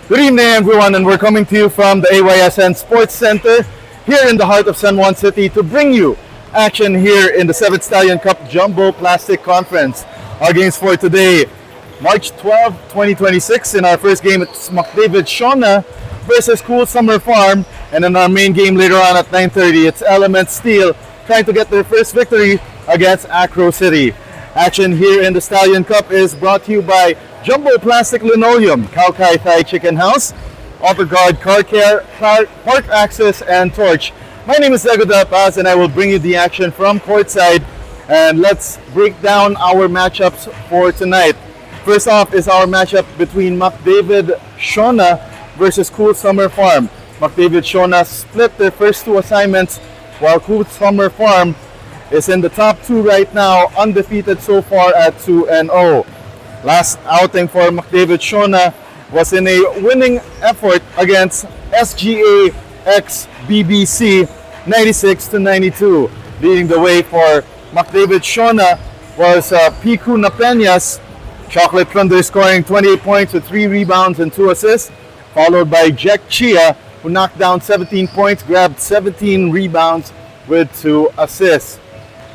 Good evening, everyone, and we're coming to you from the AYSN Sports Center here in the heart of San Juan City to bring you action here in the 7th Stallion Cup Jumbo Plastic Conference. Our games for today, March 12, 2026. In our first game, it's McDavid Schone versus Cool Summer Farm. And in our main game later on at 9:30, it's Element Steel trying to get their first victory against Acro City. Action here in the Stallion Cup is brought to you by Jumbo Plastic Linoleum, Kaukai Thai Chicken House, AutoGuard Car Care, Park Access, and Torch. My name is Zegoda Paz, and I will bring you the action from courtside. And let's break down our matchups for tonight. First off is our matchup between McDavid Schone versus Cool Summer Farm. McDavid Schone split their first two assignments, while Cool Summer Farm is in the top two right now, undefeated so far at 2-0. Last outing for McDavid Schone was in a winning effort against SGA x BBC 96-92. Leading the way for McDavid Schone was Piku Napeñas, Chocolate Thunder, scoring 28 points with 3 rebounds and 2 assists, followed by Jack Chia, who knocked down 17 points, grabbed 17 rebounds with 2 assists.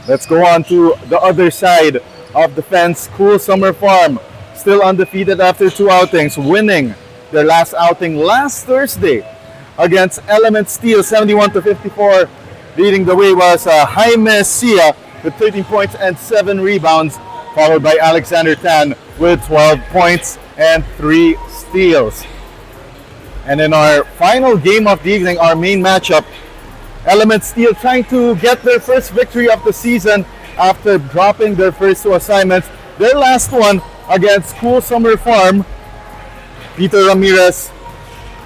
Let's go on to the other side of the fence. Cool Summer Farm, still undefeated after 2 outings, winning their last outing last Thursday against Element Steel 71-54. Leading the way was Jaime Sia with 13 points and 7 rebounds, followed by Alexander Tan with 12 points and 3 steals. And in our final game of the evening, our main matchup, Element Steel trying to get their first victory of the season after dropping their first 2 assignments. Their last one against Cool Summer Farm, Peter Ramirez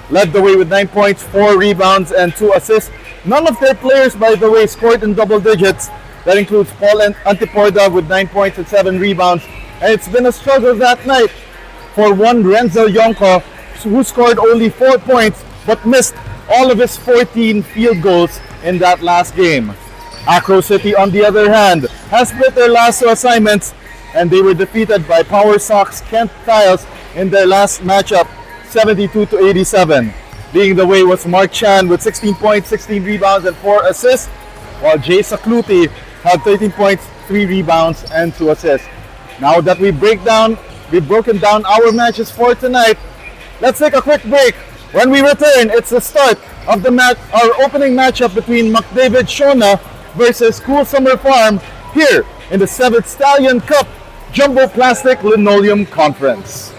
led the way with 9 points, 4 rebounds, and 2 assists. None of their players, by the way, scored in double digits. That includes Paul Antiporda with 9 points and 7 rebounds. And it's been a struggle that night for one Renzel Yonko, who scored only 4 points but missed all of his 14 field goals in that last game. Acro City, on the other hand, has split their last 2 assignments, and they were defeated by Power Sox Kent Tiles in their last matchup, 72-87. Leading the way was Mark Chan with 16 points, 16 rebounds, and 4 assists, while Jay Sakluti had 13 points, 3 rebounds, and 2 assists. Now that we've broken down our matches for tonight, let's take a quick break. When we return, it's the start of our opening matchup between McDavid Schone versus Cool Summer Farm here in the 7th Stallion Cup Jumbo Plastic Linoleum Conference.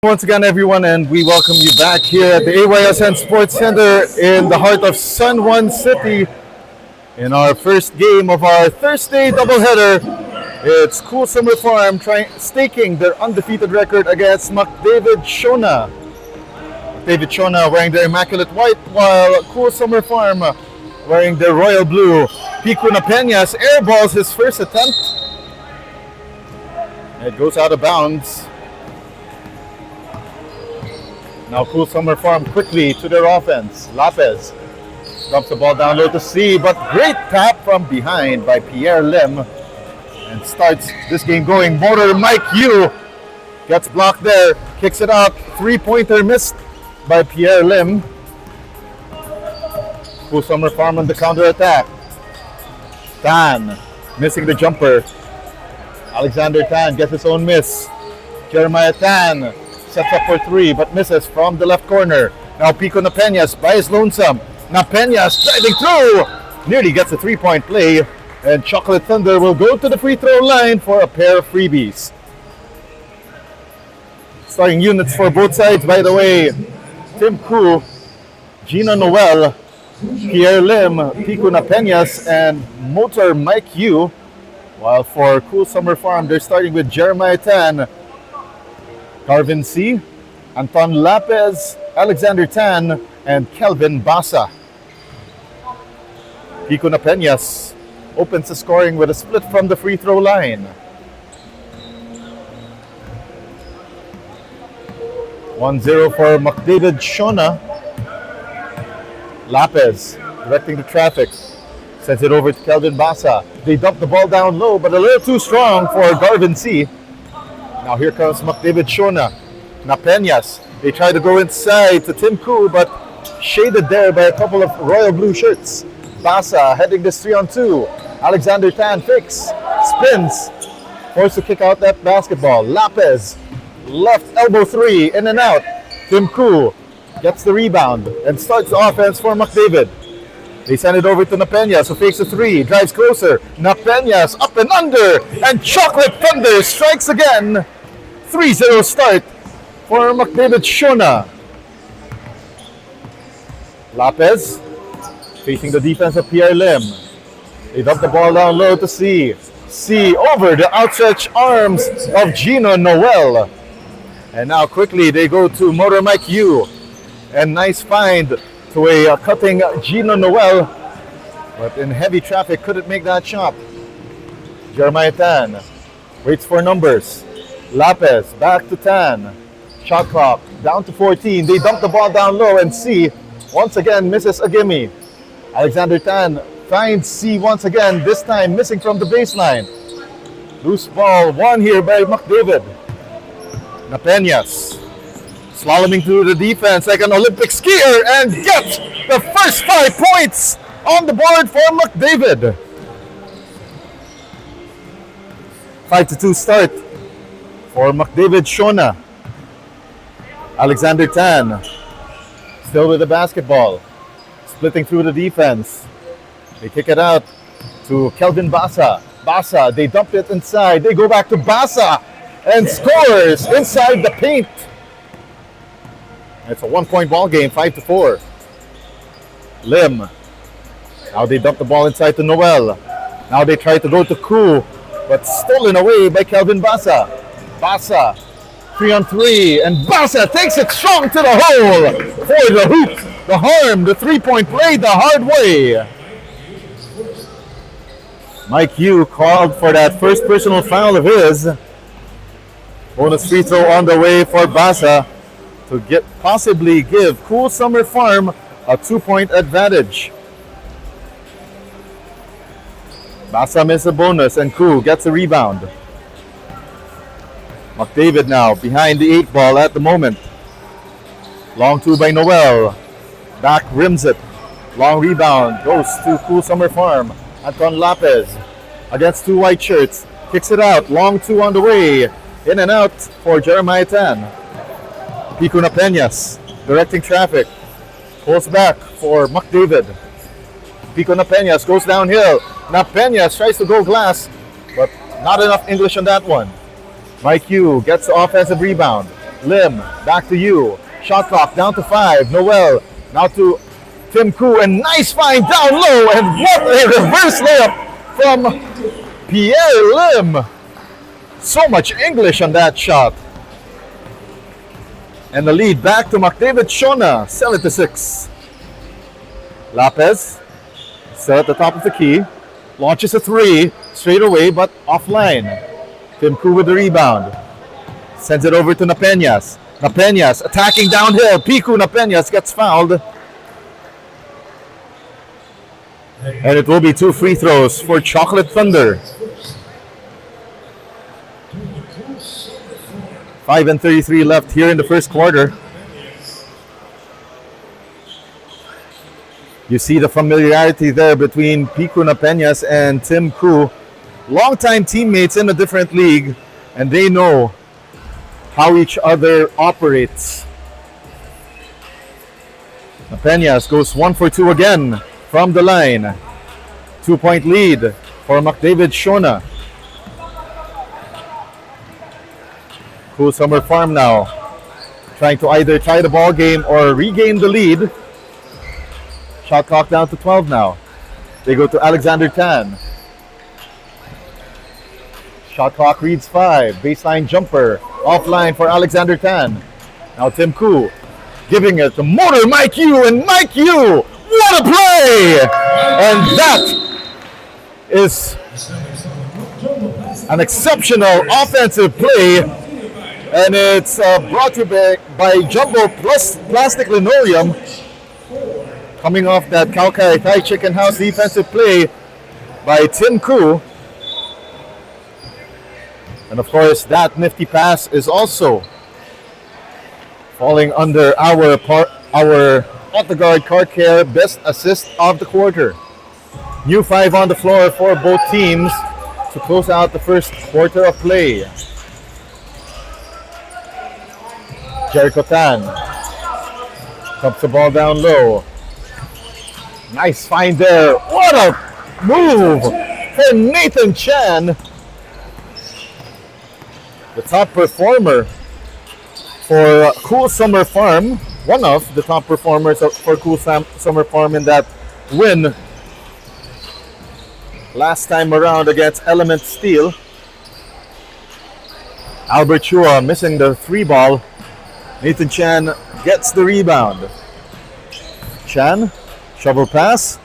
Once again, everyone, and we welcome you back here at the AYSN Sports Center in the heart of San Juan City in our first game of our Thursday doubleheader. It's Cool Summer Farm staking their undefeated record against McDavid Schone. McDavid Schone wearing their immaculate white, while Cool Summer Farm wearing their royal blue. Pico Napeñas airballs his first attempt. It goes out of bounds. Now Cool Summer Farm quickly to their offense. Lopez dumps the ball down low to C, but great tap from behind by Pierre Lim and starts this game going. Motor Mike Yu gets blocked there, kicks it out. Three-pointer missed by Pierre Lim. Cool Summer Farm on the counter-attack. Tan missing the jumper. Alexander Tan gets his own miss. Jeremiah Tan sets up for three, but misses from the left corner. Now Pico Napeñas by his lonesome. Napeñas driving through. Nearly gets a three-point play. And Chocolate Thunder will go to the free throw line for a pair of freebies. Starting units for both sides, by the way. Tim Koo, Gina Noel, Pierre Lim, Pico Napeñas, and Motor Mike Yu. While for Cool Summer Farm, they're starting with Jeremiah Tan, Carvin C, Anton Lopez, Alexander Tan, and Kelvin Basa. Pico Napeñas opens the scoring with a split from the free throw line. 1-0 for McDavid Schone. Lopez directing the traffic. Sends it over to Kelvin Basa. They dump the ball down low, but a little too strong for Garvin C. Now here comes McDavid Schone. Napeñas. They try to go inside to Tim Koo, but shaded there by a couple of royal blue shirts. Basa heading this 3-on-2. Alexander Tan fakes, spins, forced to kick out that basketball. Lopez, left elbow three, in and out. Tim Koo gets the rebound and starts the offense for McDavid. They send it over to Napeñas, who fakes a three, drives closer. Napeñas up and under, and Chocolate Thunder strikes again. 3-0 start for McDavid Schone. Lopez facing the defense of Pierre Lim. They dump the ball down low to C. C over the outstretched arms of Gino Noel. And now quickly they go to Motor Mike Yu. And nice find to a cutting Gino Noel. But in heavy traffic couldn't make that shot. Jeremiah Tan waits for numbers. Lopez back to Tan. Shot clock down to 14. They dump the ball down low and C once again misses a gimme. Alexander Tan finds C once again, this time missing from the baseline. Loose ball won here by McDavid. Napeñas slaloming through the defense like an Olympic skier and gets the first 5 points on the board for McDavid. 5-2 start for McDavid Schone. Alexander Tan still with the basketball, splitting through the defense. They kick it out to Kelvin Basa. Basa, they dump it inside. They go back to Basa and scores inside the paint. It's a 1-point ball game, 5-4. Lim. Now they dump the ball inside to Noel. Now they try to go to Koo, but stolen away by Kelvin Basa. Basa, 3-on-3, and Basa takes it strong to the hole for the hoop. The harm, the three-point play the hard way. Mike Yu called for that first personal foul of his. Bonus free throw on the way for Basa to possibly give Cool Summer Farm a 2-point advantage. Basa misses a bonus and Koo gets a rebound. McDavid now behind the 8 ball at the moment. Long two by Noel. Back rims it. Long rebound goes to Cool Summer Farm. Anton Lopez against 2 white shirts. Kicks it out. Long two on the way. In and out for Jeremiah Tan. Pico Napeñas directing traffic. Pulls back for McDavid. Pico Napeñas goes downhill. Napeñas tries to go glass, but not enough English on that one. Mike Yu gets the offensive rebound. Lim, back to you. Shot clock down to 5. Noel, now to Tim Koo, and nice find down low, and what a reverse layup from Pierre Lim. So much English on that shot. And the lead back to McDavid Schone, 7-6. Lopez, still at the top of the key, launches a 3 straight away, but offline. Tim Koo with the rebound. Sends it over to Napeñas. Napeñas attacking downhill. Piku Napeñas gets fouled. And it will be 2 free throws for Chocolate Thunder. 5:33 left here in the first quarter. You see the familiarity there between Piku Napeñas and Tim Koo. Longtime teammates in a different league, and they know how each other operates. Napeñas goes 1 for 2 again from the line. 2-point lead for McDavid Schone. Cool Summer Farm now, trying to either tie the ball game or regain the lead. Shot clock down to 12 now. They go to Alexander Tan. Shot clock reads 5. Baseline jumper. Offline for Alexander Tan. Now Tim Koo giving it to Motor Mike Yu, and Mike Yu, what a play! And that is an exceptional offensive play. And it's brought to you by Jumbo Plus Plastic Linoleum. Coming off that Kaukai Thai Chicken House defensive play by Tim Koo. And of course, that nifty pass is also falling under our Autoguard Car Care best assist of the quarter. New 5 on the floor for both teams to close out the first quarter of play. Jericho Tan dumps the ball down low. Nice find there. What a move for Nathan Chan. The top performer for Cool Summer Farm. One of the top performers for Cool Summer Farm in that win last time around against Element Steel. Albert Chua missing the 3 ball. Nathan Chan gets the rebound. Chan, shovel pass.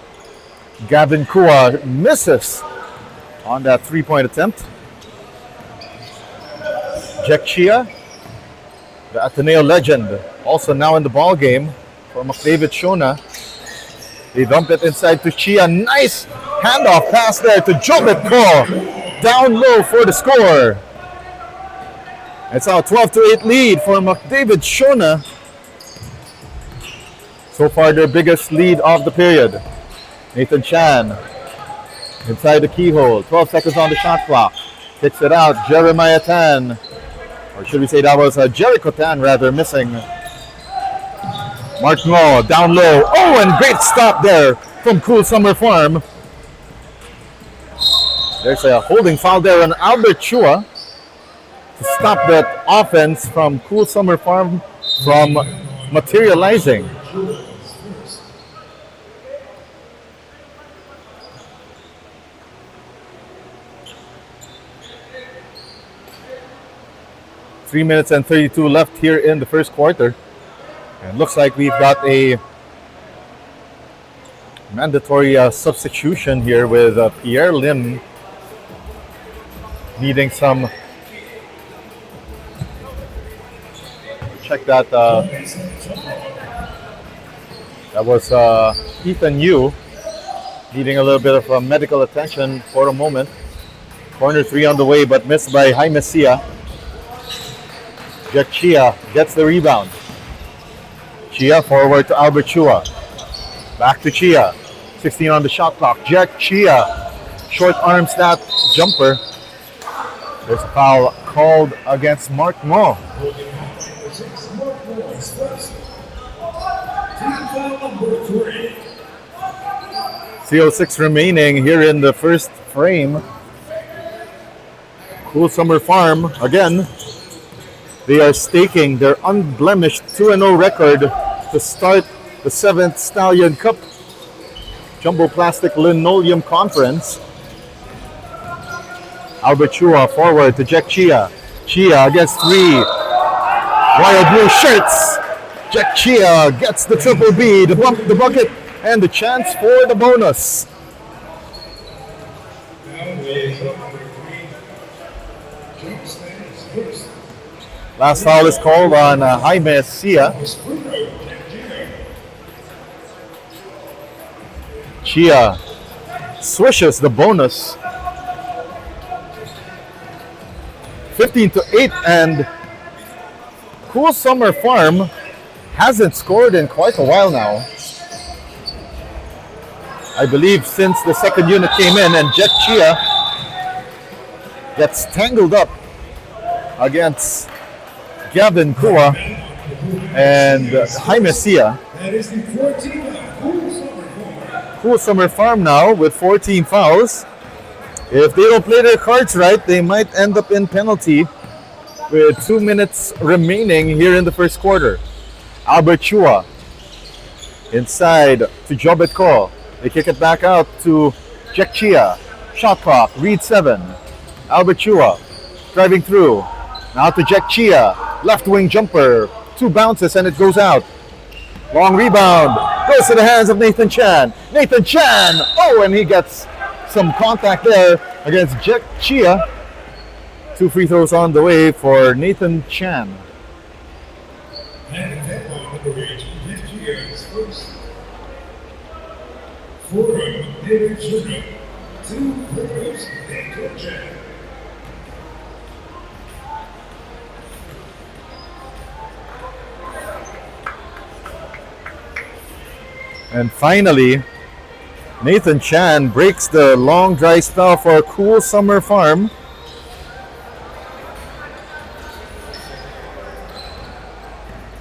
Gavin Kua misses on that 3-point attempt. Jack Chia, the Ateneo legend, also now in the ball game for McDavid Schone. They dump it inside to Chia. Nice handoff pass there to Jobet Ko. Down low for the score. It's now a 12-8 lead for McDavid Schone. So far their biggest lead of the period. Nathan Chan inside the keyhole. 12 seconds on the shot clock. Kicks it out. Jeremiah Tan. Or should we say that was Jericho Tan rather, missing. Mark Ngo down low. Oh, and great stop there from Cool Summer Farm. There's a holding foul there on Albert Chua to stop that offense from Cool Summer Farm from materializing. Three minutes and 32 left here in the first quarter. And looks like we've got a mandatory substitution here with Pierre Lim needing some. Check that. That was Ethan Yu needing a little bit of medical attention for a moment. Corner 3 on the way, but missed by Jaime Sia. Jack Chia gets the rebound. Chia forward to Albert Chua. Back to Chia. 16 on the shot clock. Jack Chia. Short arms that jumper. There's a foul called against Mark Mo. 3:06 remaining here in the first frame. Cool Summer Farm again They are staking their unblemished 2-0 record to start the 7th Stallion Cup Jumbo Plastic Linoleum Conference. Albert Chua forward to Jack Chia. Chia against 3 Royal Blue shirts. Jack Chia gets the triple B, the bucket, and the chance for the bonus. Last foul is called on Jaime Sia. Chia swishes the bonus. 15-8, and Cool Summer Farm hasn't scored in quite a while now. I believe since the second unit came in, and Jet Chia gets tangled up against Gavin Kua and Jaime Sia. Cool Summer Farm now with 14 fouls. If they don't play their cards right, they might end up in penalty with 2 minutes remaining here in the first quarter. Albert Chua inside to Jobetko. They kick it back out to Jack Chia. Shot clock, read 7. Albert Chua driving through. Now to Jack Chia. Left wing jumper. 2 bounces and it goes out. Long rebound. Goes to the hands of Nathan Chan. Nathan Chan! Oh, and he gets some contact there against Jack Chia. 2 free throws on the way for Nathan Chan. And that ball number 8, Jack Chia is first. For McDavid Schone, 2 free throws, Nathan Chan. And finally, Nathan Chan breaks the long dry spell for Cool Summer Farm.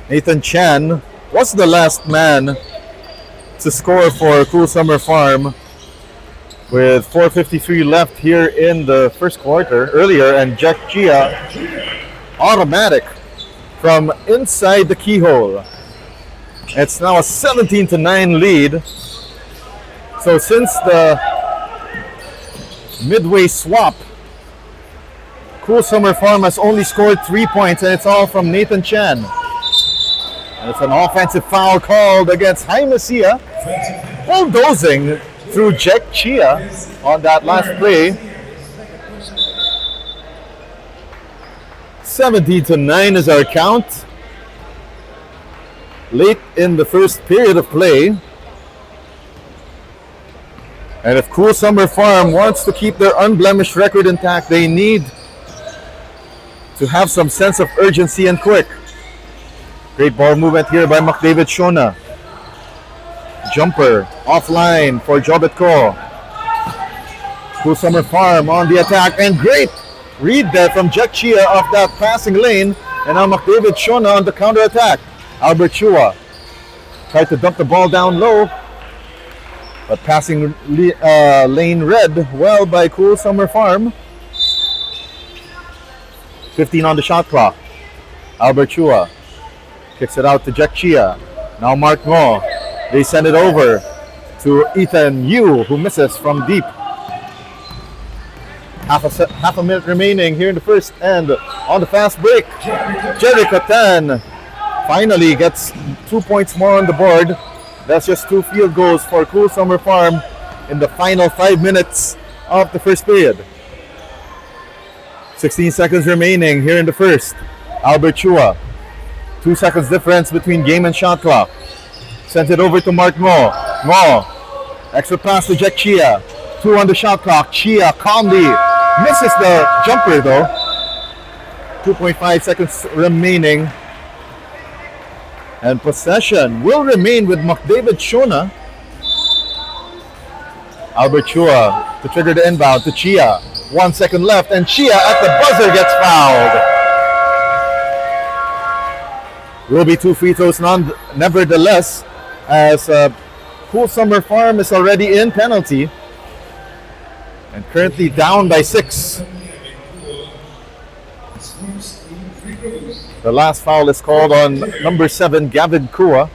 Nathan Chan was the last man to score for Cool Summer Farm with 4:53 left here in the first quarter earlier, and Jack Chia automatic from inside the keyhole. It's now a 17-9 lead. So since the midway swap, Cool Summer Farm has only scored 3 points, and it's all from Nathan Chan. And it's an offensive foul called against Jaime Sia, bulldozing through Jack Chia on that last play. 17-9 is our count. Late in the first period of play. And if Cool Summer Farm wants to keep their unblemished record intact, they need to have some sense of urgency and quick. Great ball movement here by McDavid Schone. Jumper offline for Jobetko. Cool Summer Farm on the attack, and great read there from Jack Chia off that passing lane. And now McDavid Schone on the counter attack. Albert Chua tried to dump the ball down low, but passing lane read well by Cool Summer Farm. 15 on the shot clock. Albert Chua kicks it out to Jack Chia. Now Mark Ngo. They send it over to Ethan Yu, who misses from deep. Half a minute remaining here in the first, and on the fast break, Jerry Catan finally gets 2 points more on the board. That's just 2 field goals for Cool Summer Farm in the final 5 minutes of the first period. 16 seconds remaining here in the first. Albert Chua. 2 seconds difference between game and shot clock. Sent it over to Mark Ngo. Ngo. Extra pass to Jack Chia. 2 on the shot clock. Chia calmly misses the jumper though. 2.5 seconds remaining. And possession will remain with McDavid Schone. Albert Chua to trigger the inbound to Chia. 1 second left, and Chia at the buzzer gets fouled. Will be 2 free throws nevertheless, as Cool Summer Farm is already in penalty and currently down by 6. The last foul is called on number 7, Gavin Kua.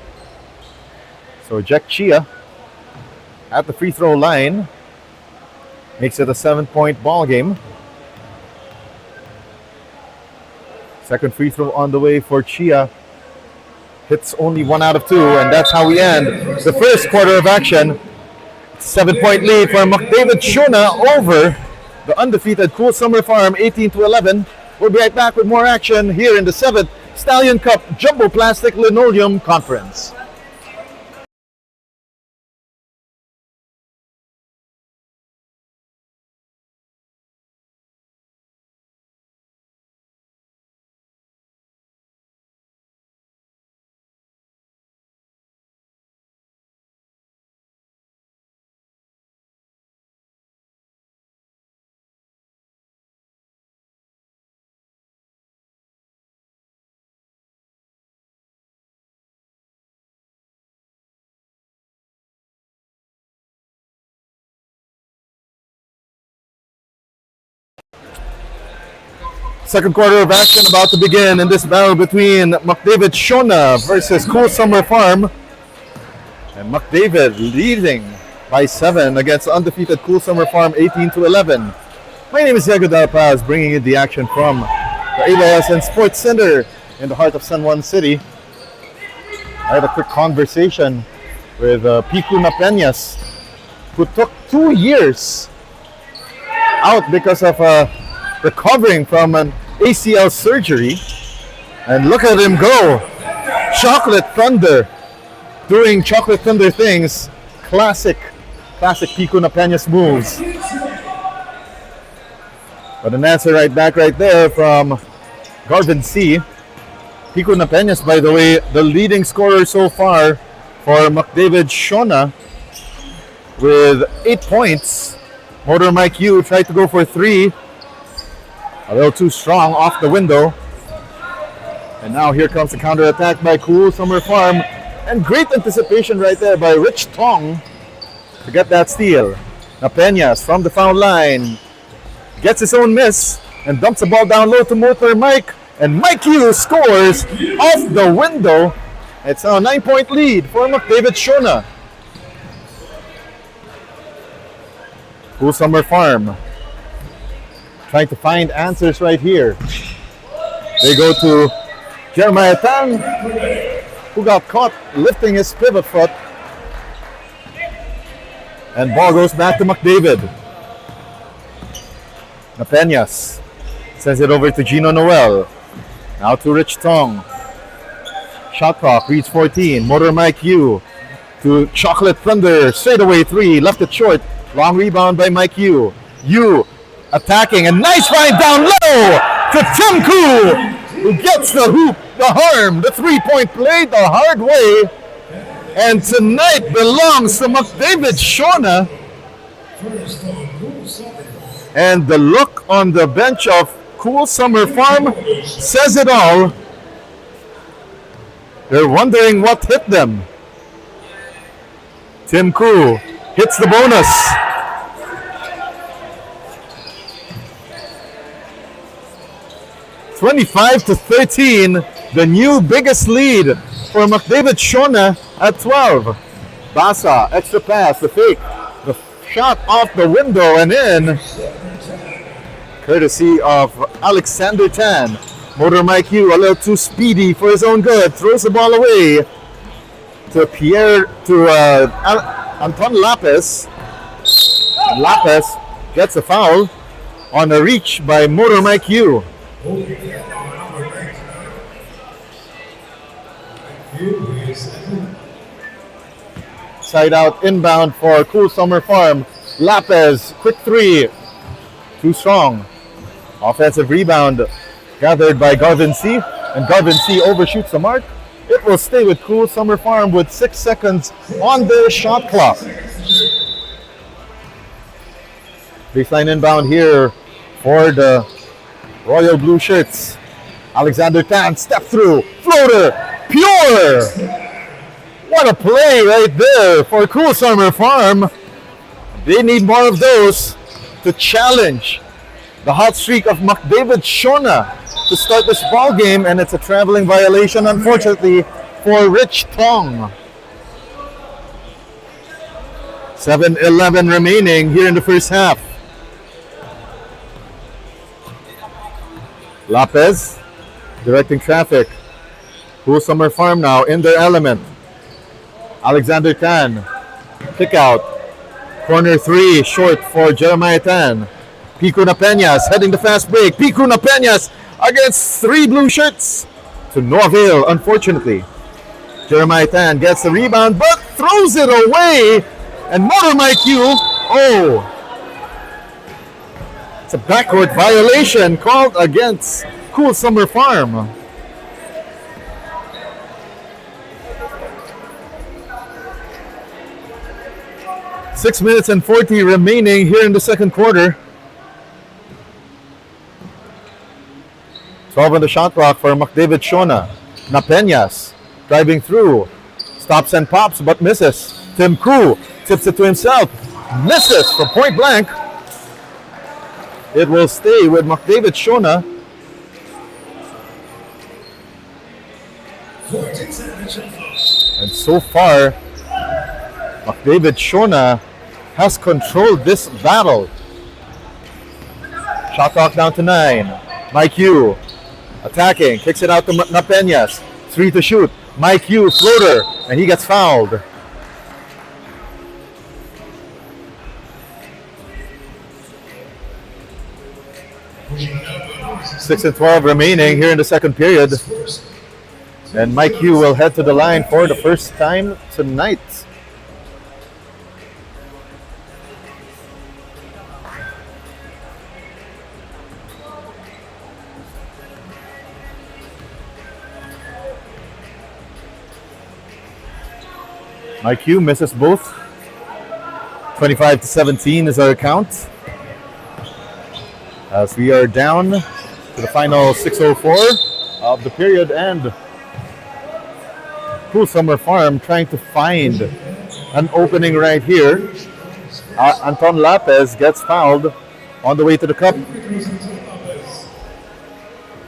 So Jack Chia at the free throw line makes it a 7-point ball game. Second free throw on the way for Chia. Hits only 1 out of 2, and that's how we end the first quarter of action. 7-point lead for McDavid Schone over the undefeated Cool Summer Farm, 18-11. We'll be right back with more action here in the 7th Stallion Cup Jumbo Plastic Linoleum Conference. Second quarter of action about to begin in this battle between McDavid Schone versus Cool Summer Farm. And McDavid leading by 7 against undefeated Cool Summer Farm, 18-11. My name is Diego Del Paz, bringing you the action from the AYSN Sports Center in the heart of San Juan City. I had a quick conversation with Piku Napeñas, who took 2 years out because of recovering from an ACL surgery, and look at him go. Chocolate Thunder, doing Chocolate Thunder things. Classic Pico Napeñas moves. But an answer right back right there from Garvin C. Pico Napeñas, by the way, the leading scorer so far for McDavid Schone with 8 points. Motor Mike Yu tried to go for 3. A little too strong off the window. And now here comes the counterattack by Cool Summer Farm. And great anticipation right there by Rich Tong to get that steal. Napeñas from the foul line gets his own miss and dumps the ball down low to Motor Mike. And Mike Yu scores off the window. It's now a 9-point lead for McDavid Schone. Cool Summer Farm trying to find answers right here. They go to Jeremiah Tang, who got caught lifting his pivot foot. And ball goes back to McDavid. Napeñas sends it over to Gino Noel. Now to Rich Tong. Shot clock reads 14. Motor Mike Yu to Chocolate Thunder. Straightaway 3. Left it short. Long rebound by Mike Yu. Yu attacking. A nice find down low to Tim Koo, who gets the hoop, the harm, the 3-point play the hard way. And tonight belongs to McDavid Schone. And the look on the bench of Cool Summer Farm says it all. They're wondering what hit them. Tim Koo hits the bonus. 25-13, the new biggest lead for McDavid Schone at 12. Basa, extra pass, the fake, the shot off the window and in. Courtesy of Alexander Tan. Motor Mike Yu, a little too speedy for his own good, throws the ball away to Anton Lapis. And Lapis gets a foul on a reach by Motor Mike Yu. Side out inbound for Cool Summer Farm. Lapez, quick 3. Too strong. Offensive rebound gathered by Garvin C. And Garvin C overshoots the mark. It will stay with Cool Summer Farm with 6 seconds on their shot clock. Baseline inbound here for the Royal Blue Shirts. Alexander Tan, step through, floater, pure! What a play right there for Cool Summer Farm. They need more of those to challenge the hot streak of McDavid Schone to start this ball game, and it's a traveling violation, unfortunately, for Rich Tong. 7:11 remaining here in the first half. Lopez directing traffic. Cool Summer Farm now in their element. Alexander Tan. Kick out. Corner 3 short for Jeremiah Tan. Pico Napeñas heading the fast break. Pico Napeñas against 3 blue shirts. To no avail, unfortunately. Jeremiah Tan gets the rebound but throws it away. And Motor Mike Yu. Oh. It's a backcourt violation called against Cool Summer Farm. 6 minutes and 40 remaining here in the second quarter. 12 on the shot clock for McDavid Schone. Napeñas driving through. Stops and pops but misses. Tim Koo tips it to himself. Misses from point blank. It will stay with McDavid Schone. And so far, McDavid Schone has controlled this battle. Shot clock down to 9. Mike Yu attacking, kicks it out to Napeñas. 3 to shoot. Mike Yu floater, and he gets fouled. Six and 12 remaining here in the second period. And Mike Yu will head to the line for the first time tonight. Mike Yu misses both. 25-17 is our count. As we are down to the final 6:04 of the period, and Cool Summer Farm trying to find an opening right here. Anton Lopez gets fouled on the way to the cup.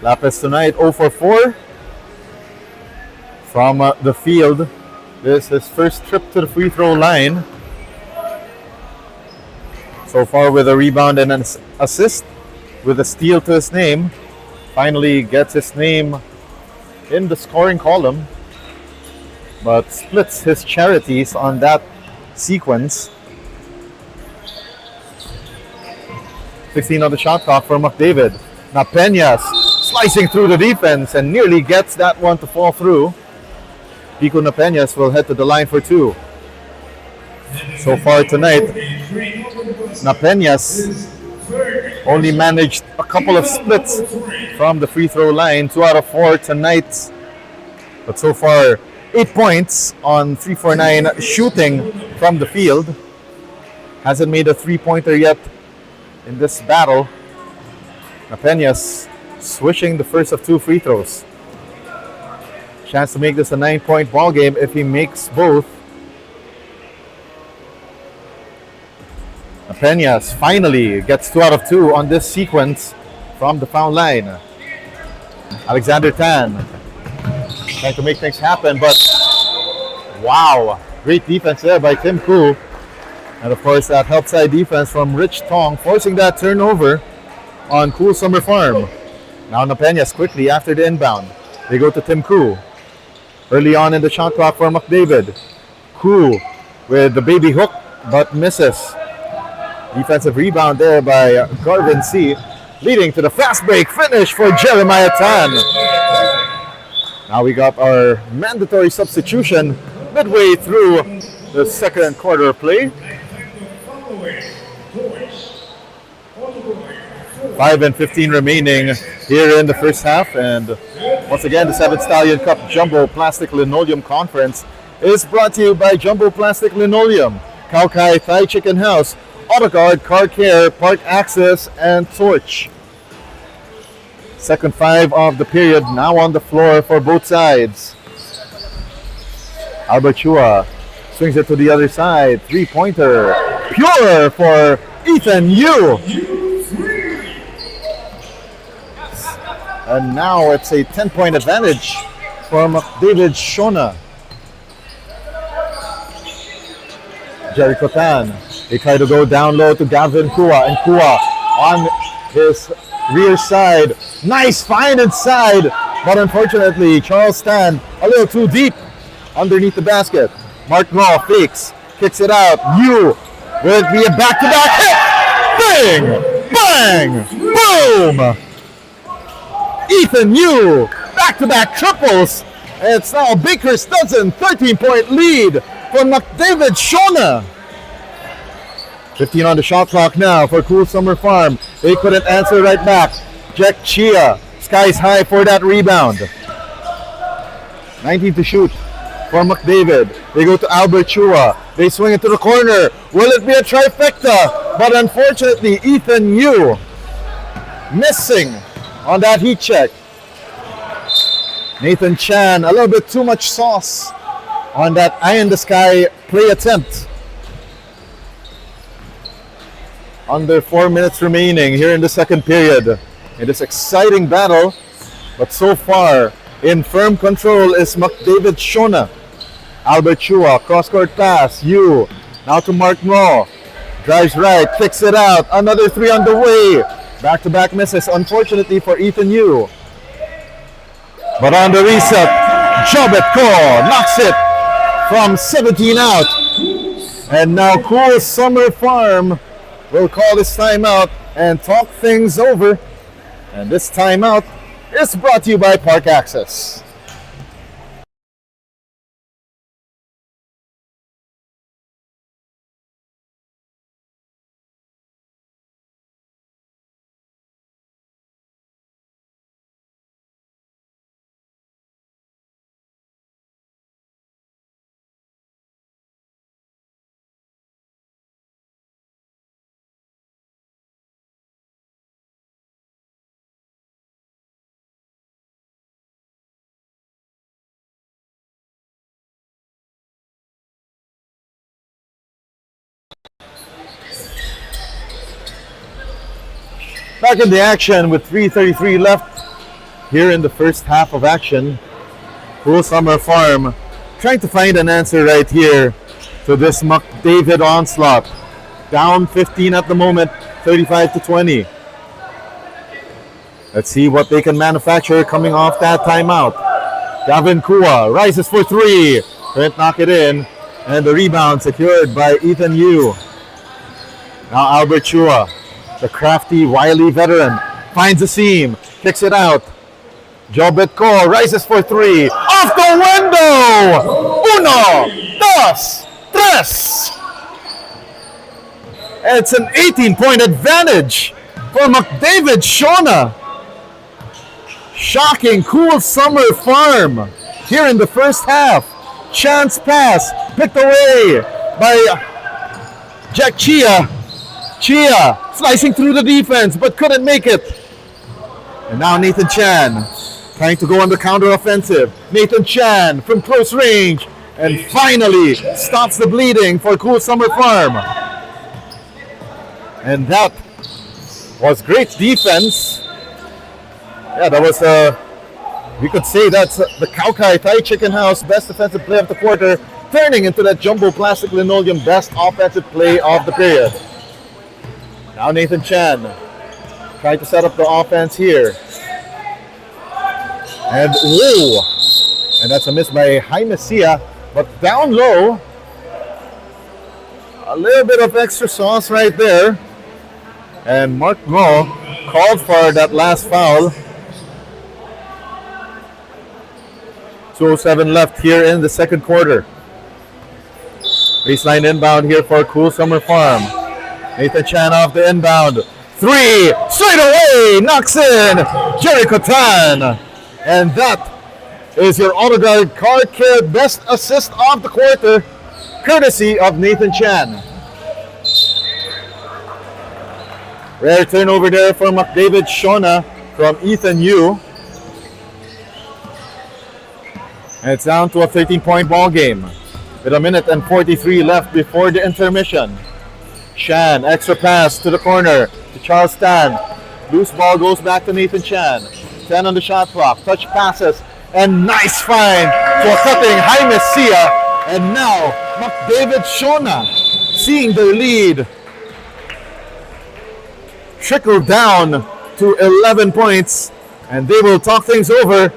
Lopez tonight 0 for 4 from the field. This is his first trip to the free throw line. So far with a rebound and an assist, with a steal to his name. Finally gets his name in the scoring column, but splits his charities on that sequence. 16 on the shot clock for McDavid. Napeñas slicing through the defense and nearly gets that one to fall through. Pico Napeñas will head to the line for 2. So far tonight, Napeñas only managed a couple of splits from the free throw line, 2 out of 4 tonight. But so far, 8 points on 3-for-9 shooting from the field. Hasn't made a 3-pointer yet in this battle. Napeñas swishing the first of 2 free throws. Chance to make this a 9-point ball game if he makes both. Napeñas finally gets 2 out of 2 on this sequence from the foul line. Alexander Tan trying to make things happen, but wow, great defense there by Tim Koo. And of course that help side defense from Rich Tong, forcing that turnover on Cool Summer Farm. Now Napeñas quickly after the inbound. They go to Tim Koo. Early on in the shot clock for McDavid. Koo with the baby hook, but misses. Defensive rebound there by Garvin C, leading to the fast break finish for Jeremiah Tan. Now we got our mandatory substitution midway through the second quarter of play. 5:15 remaining here in the first half, and once again the 7th Stallion Cup Jumbo Plastic Linoleum Conference is brought to you by Jumbo Plastic Linoleum, Kaukai Thai Chicken House, AutoGuard, Car Care, Park Access, and Torch. Second 5 of the period now on the floor for both sides. Albert Chua swings it to the other side. 3-pointer. Pure for Ethan Yu. And now it's a 10-point advantage for McDavid Schone. Jericho Tan. They try to go down low to Gavin Kua. And Kua on his rear side. Nice find inside. But unfortunately, Charles Stan a little too deep underneath the basket. Mark Raw fakes. Kicks it out. Yu. Will it be a back-to-back hit? Bang! Bang! Boom! Ethan Yu. Back-to-back triples. It's now Baker's dozen. 13-point lead for McDavid Schone. 15 on the shot clock now for Cool Summer Farm. They couldn't answer right back. Jack Chia skies high for that rebound. 19 to shoot for McDavid. They go to Albert Chua. They swing it to the corner. Will it be a trifecta? But unfortunately, Ethan Yu missing on that heat check. Nathan Chan, a little bit too much sauce on that eye in the sky play attempt. Under 4 minutes remaining here in the second period. In this exciting battle, but so far in firm control is McDavid Schone. Albert Chua, cross-court pass, Yu, now to Mark Mo. Drives right, kicks it out, another three on the way. Back-to-back misses, unfortunately for Ethan Yu. But on the reset, Jobetko knocks it from 17 out. And now Cool Summer Farm will call this timeout and talk things over. And this timeout is brought to you by Park Access. Back in the action with 3:33 left here in the first half of action. Cool Summer Farm trying to find an answer right here to this McDavid onslaught. Down 15 at the moment, 35-20. Let's see what they can manufacture coming off that timeout. Gavin Kua rises for three. Couldn't knock it in. And the rebound secured by Ethan Yu. Now Albert Chua, the crafty, wily veteran, finds a seam, kicks it out. Jobetko rises for three. Off the window! Uno, dos, tres! It's an 18-point advantage for McDavid Schone. Shocking Cool Summer Farm here in the first half. Chance pass picked away by Jack Chia. Chia slicing through the defense but couldn't make it. And now Nathan Chan trying to go on the counter offensive. Nathan Chan from close range and finally stops the bleeding for Cool Summer Farm. And that was great defense. Yeah, that was we could say that's the Kaukai Thai Chicken House best defensive play of the quarter, turning into that Jumbo Plastic Linoleum best offensive play of the period. Now Nathan Chan trying to set up the offense here. And that's a miss by Jaime Sia, but down low, a little bit of extra sauce right there. And Mark Mo called for that last foul. 2:07 left here in the second quarter. Baseline inbound here for Cool Summer Farm. Nathan Chan off the inbound. Three, straight away, knocks in Jericho Tan. And that is your AutoGuard Car Care best assist of the quarter, courtesy of Nathan Chan. Rare turnover there for McDavid Schone from Ethan Yu. And it's down to a 13-point ball game with 1:43 left before the intermission. Chan, extra pass to the corner to Charles Stan. Loose ball goes back to Nathan Chan. 10 on the shot clock. Touch passes and nice find for cutting Jaime Sia. And now McDavid Schone, seeing their lead trickle down to 11 points, and they will talk things over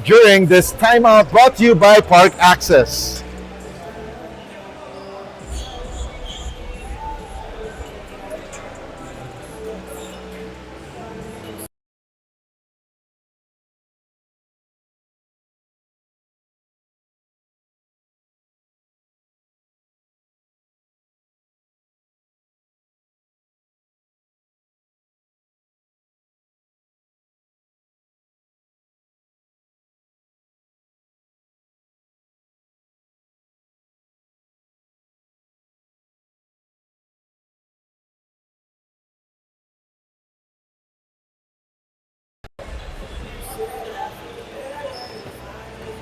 during this timeout, brought to you by Park Access.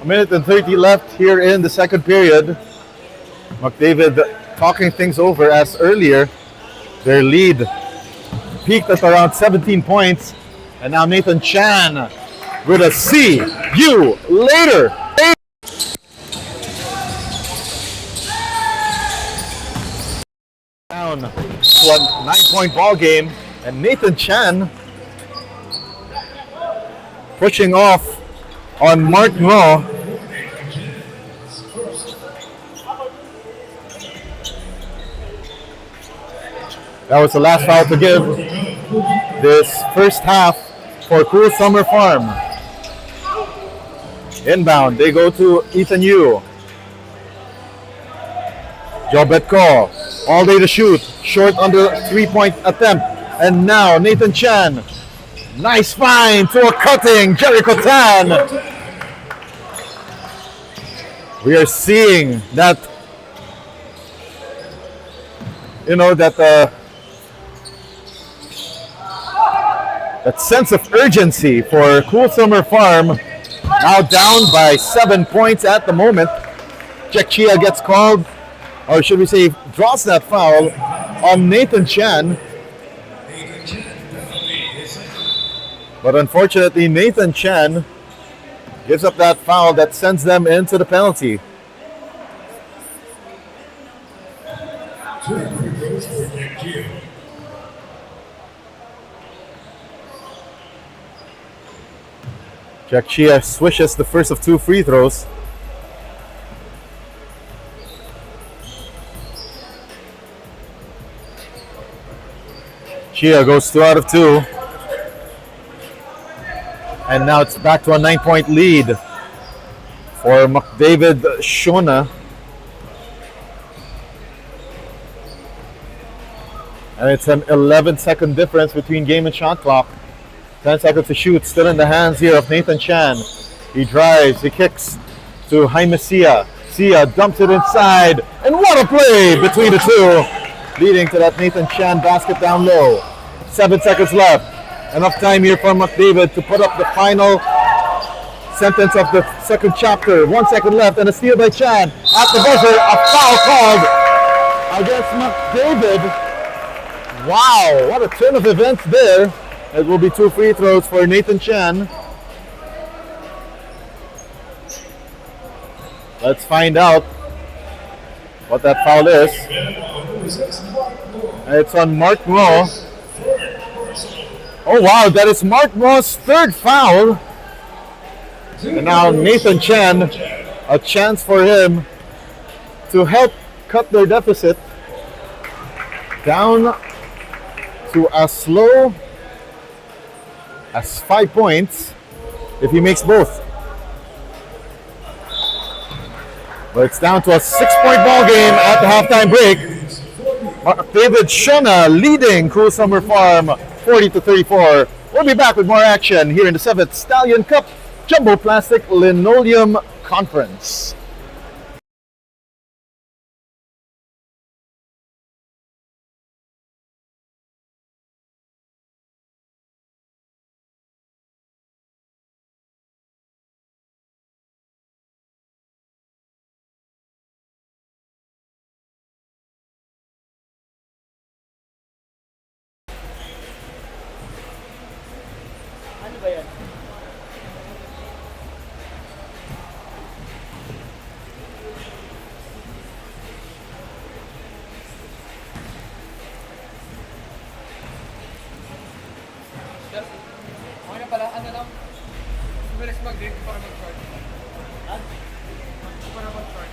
A minute and 30 left here in the second period. McDavid talking things over as earlier. Their lead peaked at around 17 points. And now Nathan Chan with a see you later. Down to a 9-point ball game. And Nathan Chan pushing off on Mark Mo. That was the last foul to give this first half for Cool Summer Farm. Inbound, they go to Ethan Yu. Joe Betko, all day to shoot, short on the 3-point attempt. And now Nathan Chan, nice find to a cutting Jericho Tan. We are seeing that, that sense of urgency for Cool Summer Farm, now down by 7 points at the moment. Jack Chia gets called, or should we say draws that foul on Nathan Chan. But unfortunately, Nathan Chan gives up that foul that sends them into the penalty. Jack Chia swishes the first of 2 free throws. Chia goes 2 out of 2. And now it's back to a 9-point lead for McDavid Schone. And it's an 11-second difference between game and shot clock. 10 seconds to shoot, still in the hands here of Nathan Chan. He drives, he kicks to Jaime Sia. Sia dumps it inside, and what a play between the two, leading to that Nathan Chan basket down low. 7 seconds left. Enough time here for McDavid to put up the final sentence of the second chapter. 1 second left, and a steal by Chan. At the buzzer, a foul called against McDavid. Wow, what a turn of events there. It will be 2 free throws for Nathan Chan. Let's find out what that foul is. It's on Mark Moore. Oh wow, that is Mark Moore's 3rd foul. And now Nathan Chan, a chance for him to help cut their deficit down to as low as 5 points if he makes both. But it's down to a 6-point ball game at the halftime break. David Schone leading Cool Summer Farm 40-34. We'll be back with more action here in the 7th Stallion Cup Jumbo Plastic Linoleum Conference. Okay na pala, ano lang? Bilis mag-drink para mag-short. Para mag-short.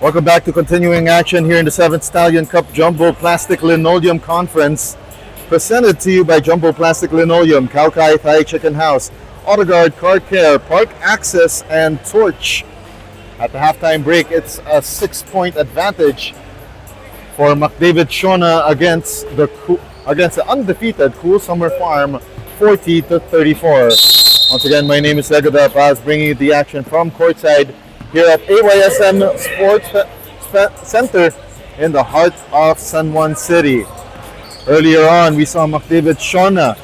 Welcome back to continuing action here in the 7th Stallion Cup Jumbo Plastic Linoleum Conference. Presented to you by Jumbo Plastic Linoleum, Kaukai Thai Chicken House, AutoGuard Car Care, Park Access, and Torch. At the halftime break, it's a 6-point advantage for McDavid Schone against the undefeated Cool Summer Farm, 40-34. Once again, my name is Legada Paz, bringing you the action from courtside here at AYSM Sports Center in the heart of San Juan City. Earlier on, we saw McDavid Schone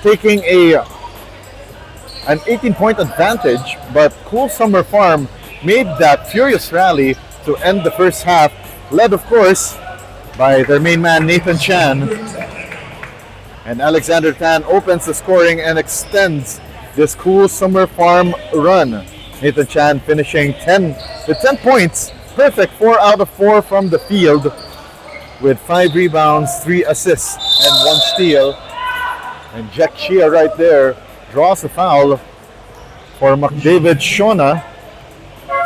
taking an 18-point advantage, but Cool Summer Farm made that furious rally to end the first half, led of course by their main man Nathan Chan. And Alexander Tan opens the scoring and extends this Cool Summer Farm run. Nathan Chan finishing with 10 points, perfect 4 out of 4 from the field, with 5 rebounds, 3 assists, and 1 steal. And Jack Chia right there draws a foul for McDavid Schone.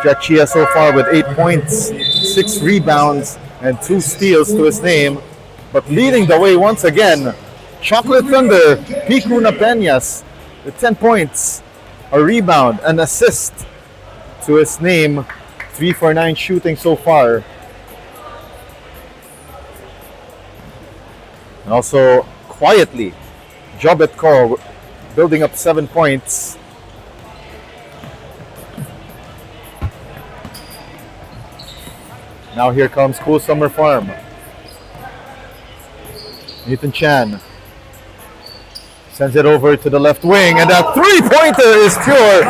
Jack Chia so far with 8 points, 6 rebounds, and 2 steals to his name. But leading the way once again, Chocolate Thunder, Piku Napeñas with 10 points, a rebound, an assist to his name, 3 for 9 shooting so far. And also quietly, Jobetko building up 7 points. Now here comes Cool Summer Farm. Nathan Chan sends it over to the left wing, and that 3-pointer is pure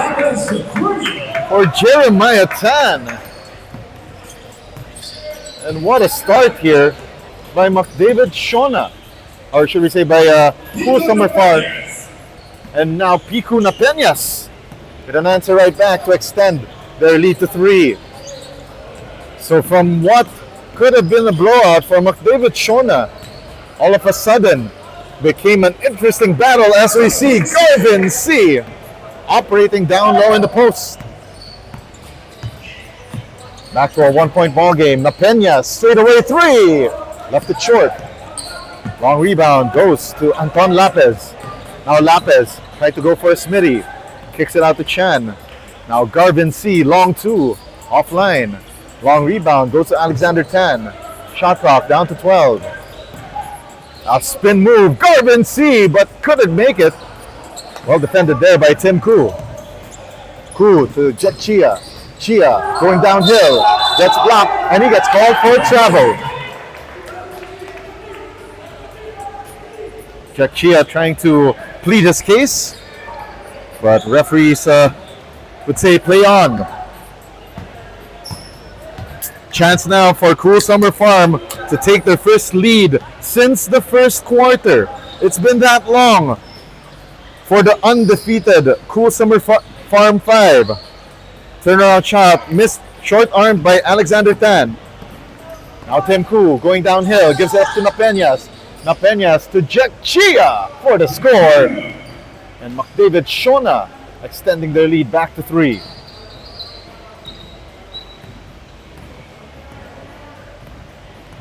for Jeremiah Tan. And what a start here by McDavid Schone, or should we say by Cool Summer Farm. And now Piku Napeñas with an answer right back to extend their lead to 3. So from what could have been a blowout for McDavid Schone, all of a sudden became an interesting battle as we see Garvin C. operating down low in the post. Back to a 1-point ball game. Napena, straight away three. Left it short. Long rebound goes to Anton Lapez. Now Lapez tried to go for a Smitty. Kicks it out to Chan. Now Garvin C, long two. Offline. Long rebound goes to Alexander Tan. Shot clock down to 12. Now spin move. Garvin C, but couldn't make it. Well defended there by Tim Koo. Koo to Jet Chia. Chia going downhill. Gets blocked and he gets called for travel. Jet Chia trying to plead his case, but referees would say play on. Chance now for Cool Summer Farm to take their first lead since the first quarter. It's been that long for the undefeated Cool Summer Farm 5. Turnaround shot missed, short armed by Alexander Tan. Now Tim Koo going downhill, gives it up to Napeñas. Napeñas to Jet Chia for the score. And McDavid Schone extending their lead back to 3.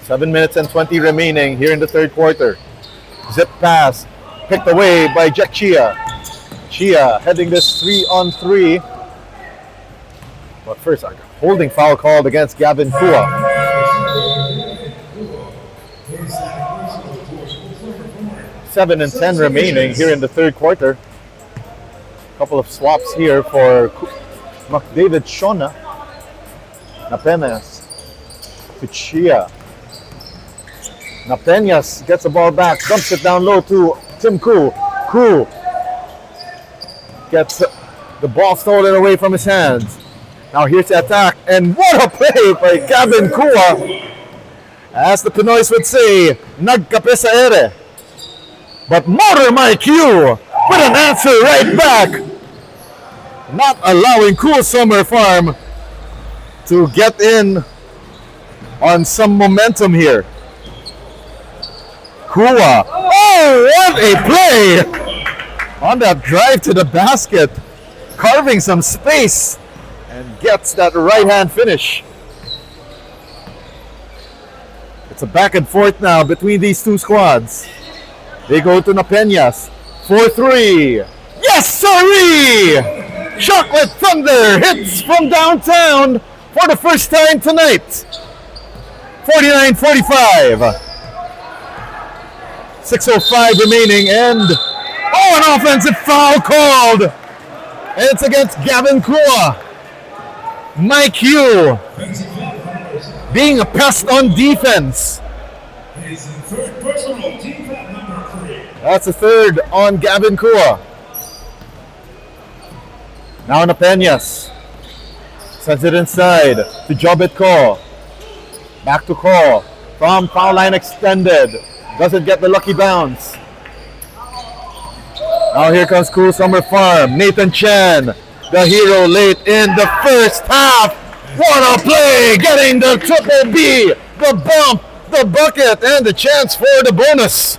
Seven minutes and 20 remaining here in the third quarter. Zip pass picked away by Jet Chia. Chia heading this 3-on-3. But first, a holding foul called against Gavin Kua. 7 and 10 remaining here in the third quarter. Couple of swaps here for McDavid Schone. Napeñas to Chia. Napeñas gets the ball back, dumps it down low to Tim Koo. Koo gets the ball stolen away from his hands. Now here's the attack, and what a play by Gavin Kua. As the Pinoys would say, nagkape sa ere. But Motor Mike Q with an answer right back. Not allowing Cool Summer Farm to get in on some momentum here. Kua, oh, what a play! On that drive to the basket, carving some space, and gets that right-hand finish. It's a back and forth now between these two squads. They go to Napeñas for 3. Yes, sirree! Chocolate Thunder hits from downtown for the first time tonight. 49-45. 6:05 remaining, and an offensive foul called. And it's against Gavin Kua. Mike Hugh being a pest on defense. That's a third on Gavin Kua. Now Napeñas sends it inside to Jobit Ko. Back to Ko from foul line extended. Doesn't get the lucky bounce. Now here comes Cool Summer Farm. Nathan Chen, the hero late in the first half. What a play! Getting the triple B, the bump, the bucket, and the chance for the bonus.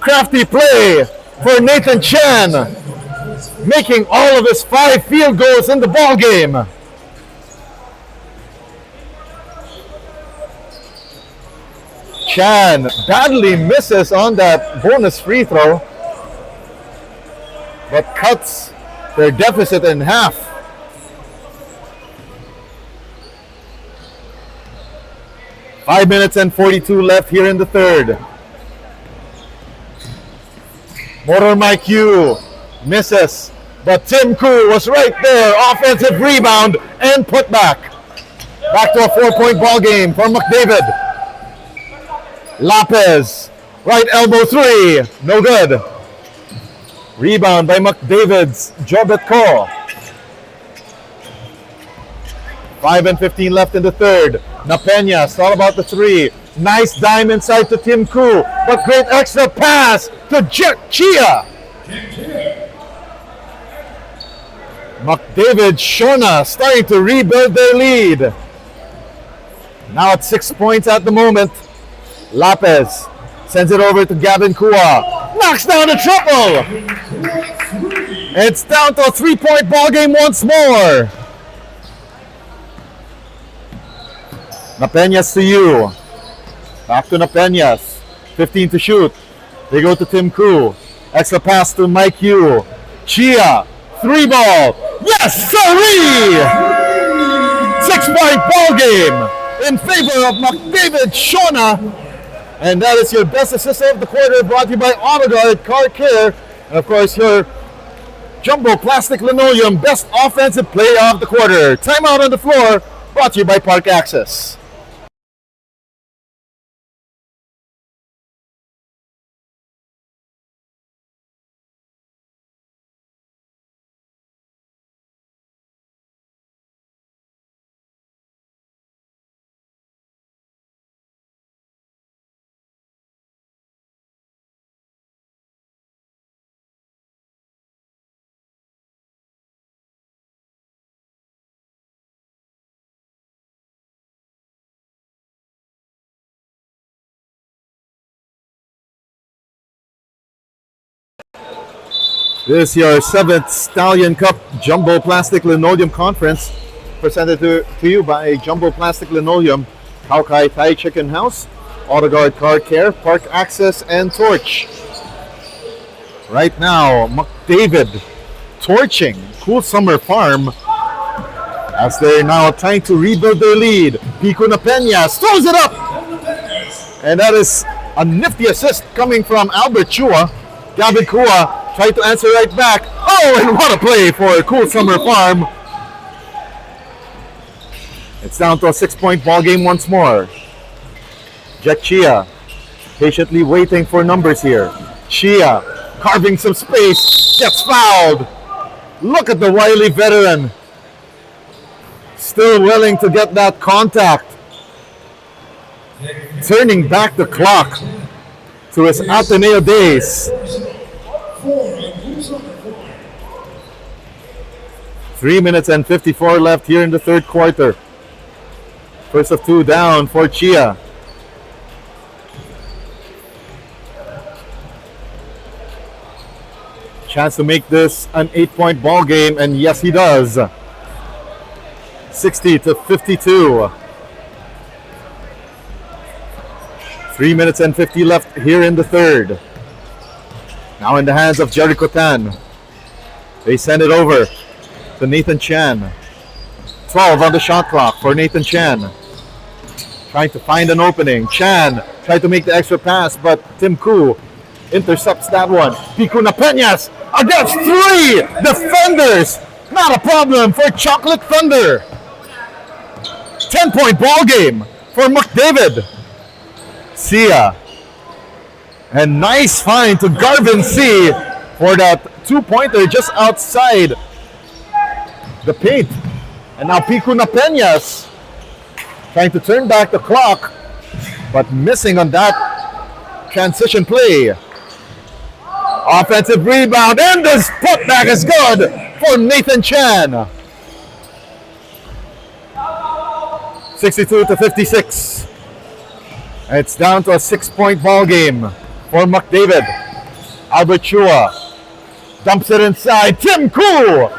Crafty play for Nathan Chen, making all of his 5 field goals in the ball game. Chan badly misses on that bonus free throw, but cuts their deficit in half. Five minutes and 42 left here in the third. Motor Mike Yu misses, but Tim Koo was right there. Offensive rebound and put back. Back to a 4-point ball game for McDavid. Lapez, right elbow 3, no good. Rebound by McDavid's Jobit Ko. 5 and 15 left in the third. Napeñas, all about the 3. Nice dime inside to Tim Koo, but great extra pass to Jet Chia. McDavid Schone starting to rebuild their lead. Now at 6 points at the moment. Lapez sends it over to Gavin Kua. Knocks down a triple. It's down to a 3-point ball game once more. Napeñas to you. Back to Napeñas. 15 to shoot. They go to Tim Koo. Extra pass to Mike Yu. Chia. 3 ball. Yes, sirree! 6-point ball game in favor of McDavid Schone. And that is your best assist of the quarter, brought to you by AutoGuard Car Care. And of course, your Jumbo Plastic Linoleum best offensive play of the quarter. Timeout on the floor, brought to you by Park Access. This is your 7th Stallion Cup Jumbo Plastic Linoleum Conference, presented to you by Jumbo Plastic Linoleum, Kaukai Thai Chicken House, AutoGuard Car Care, Park Access, and Torch. Right now, McDavid torching Cool Summer Farm as they're now trying to rebuild their lead. Pico Napeñas throws it up! And that is a nifty assist coming from Albert Chua. Gavin Kua tried to answer right back. Oh, and what a play for Cool Summer Farm. It's down to a 6-point ball game once more. Jack Chia patiently waiting for numbers here. Chia carving some space, gets fouled. Look at the wily veteran. Still willing to get that contact. Turning back the clock to his Ateneo days. 3 minutes and 54 left here in the third quarter. First of 2 down for Chia. Chance to make this an 8-point ball game, and yes, he does. 60 to 52. 3 minutes and 50 left here in the third. Now in the hands of Jerry Cotan. They send it over to Nathan Chan. 12 on the shot clock for Nathan Chan. Trying to find an opening. Chan tried to make the extra pass, but Tim Koo intercepts that one. Pico Napeñas against 3 defenders. Not a problem for Chocolate Thunder. 10-point ball game for McDavid. Sia. And nice find to Garvin C for that 2-pointer just outside the paint. And now Pico Napeñas trying to turn back the clock, but missing on that transition play. Offensive rebound, and this putback is good for Nathan Chan. 62 to 56. It's down to a 6-point ball game for McDavid. Albert Chua dumps it inside. Tim Koo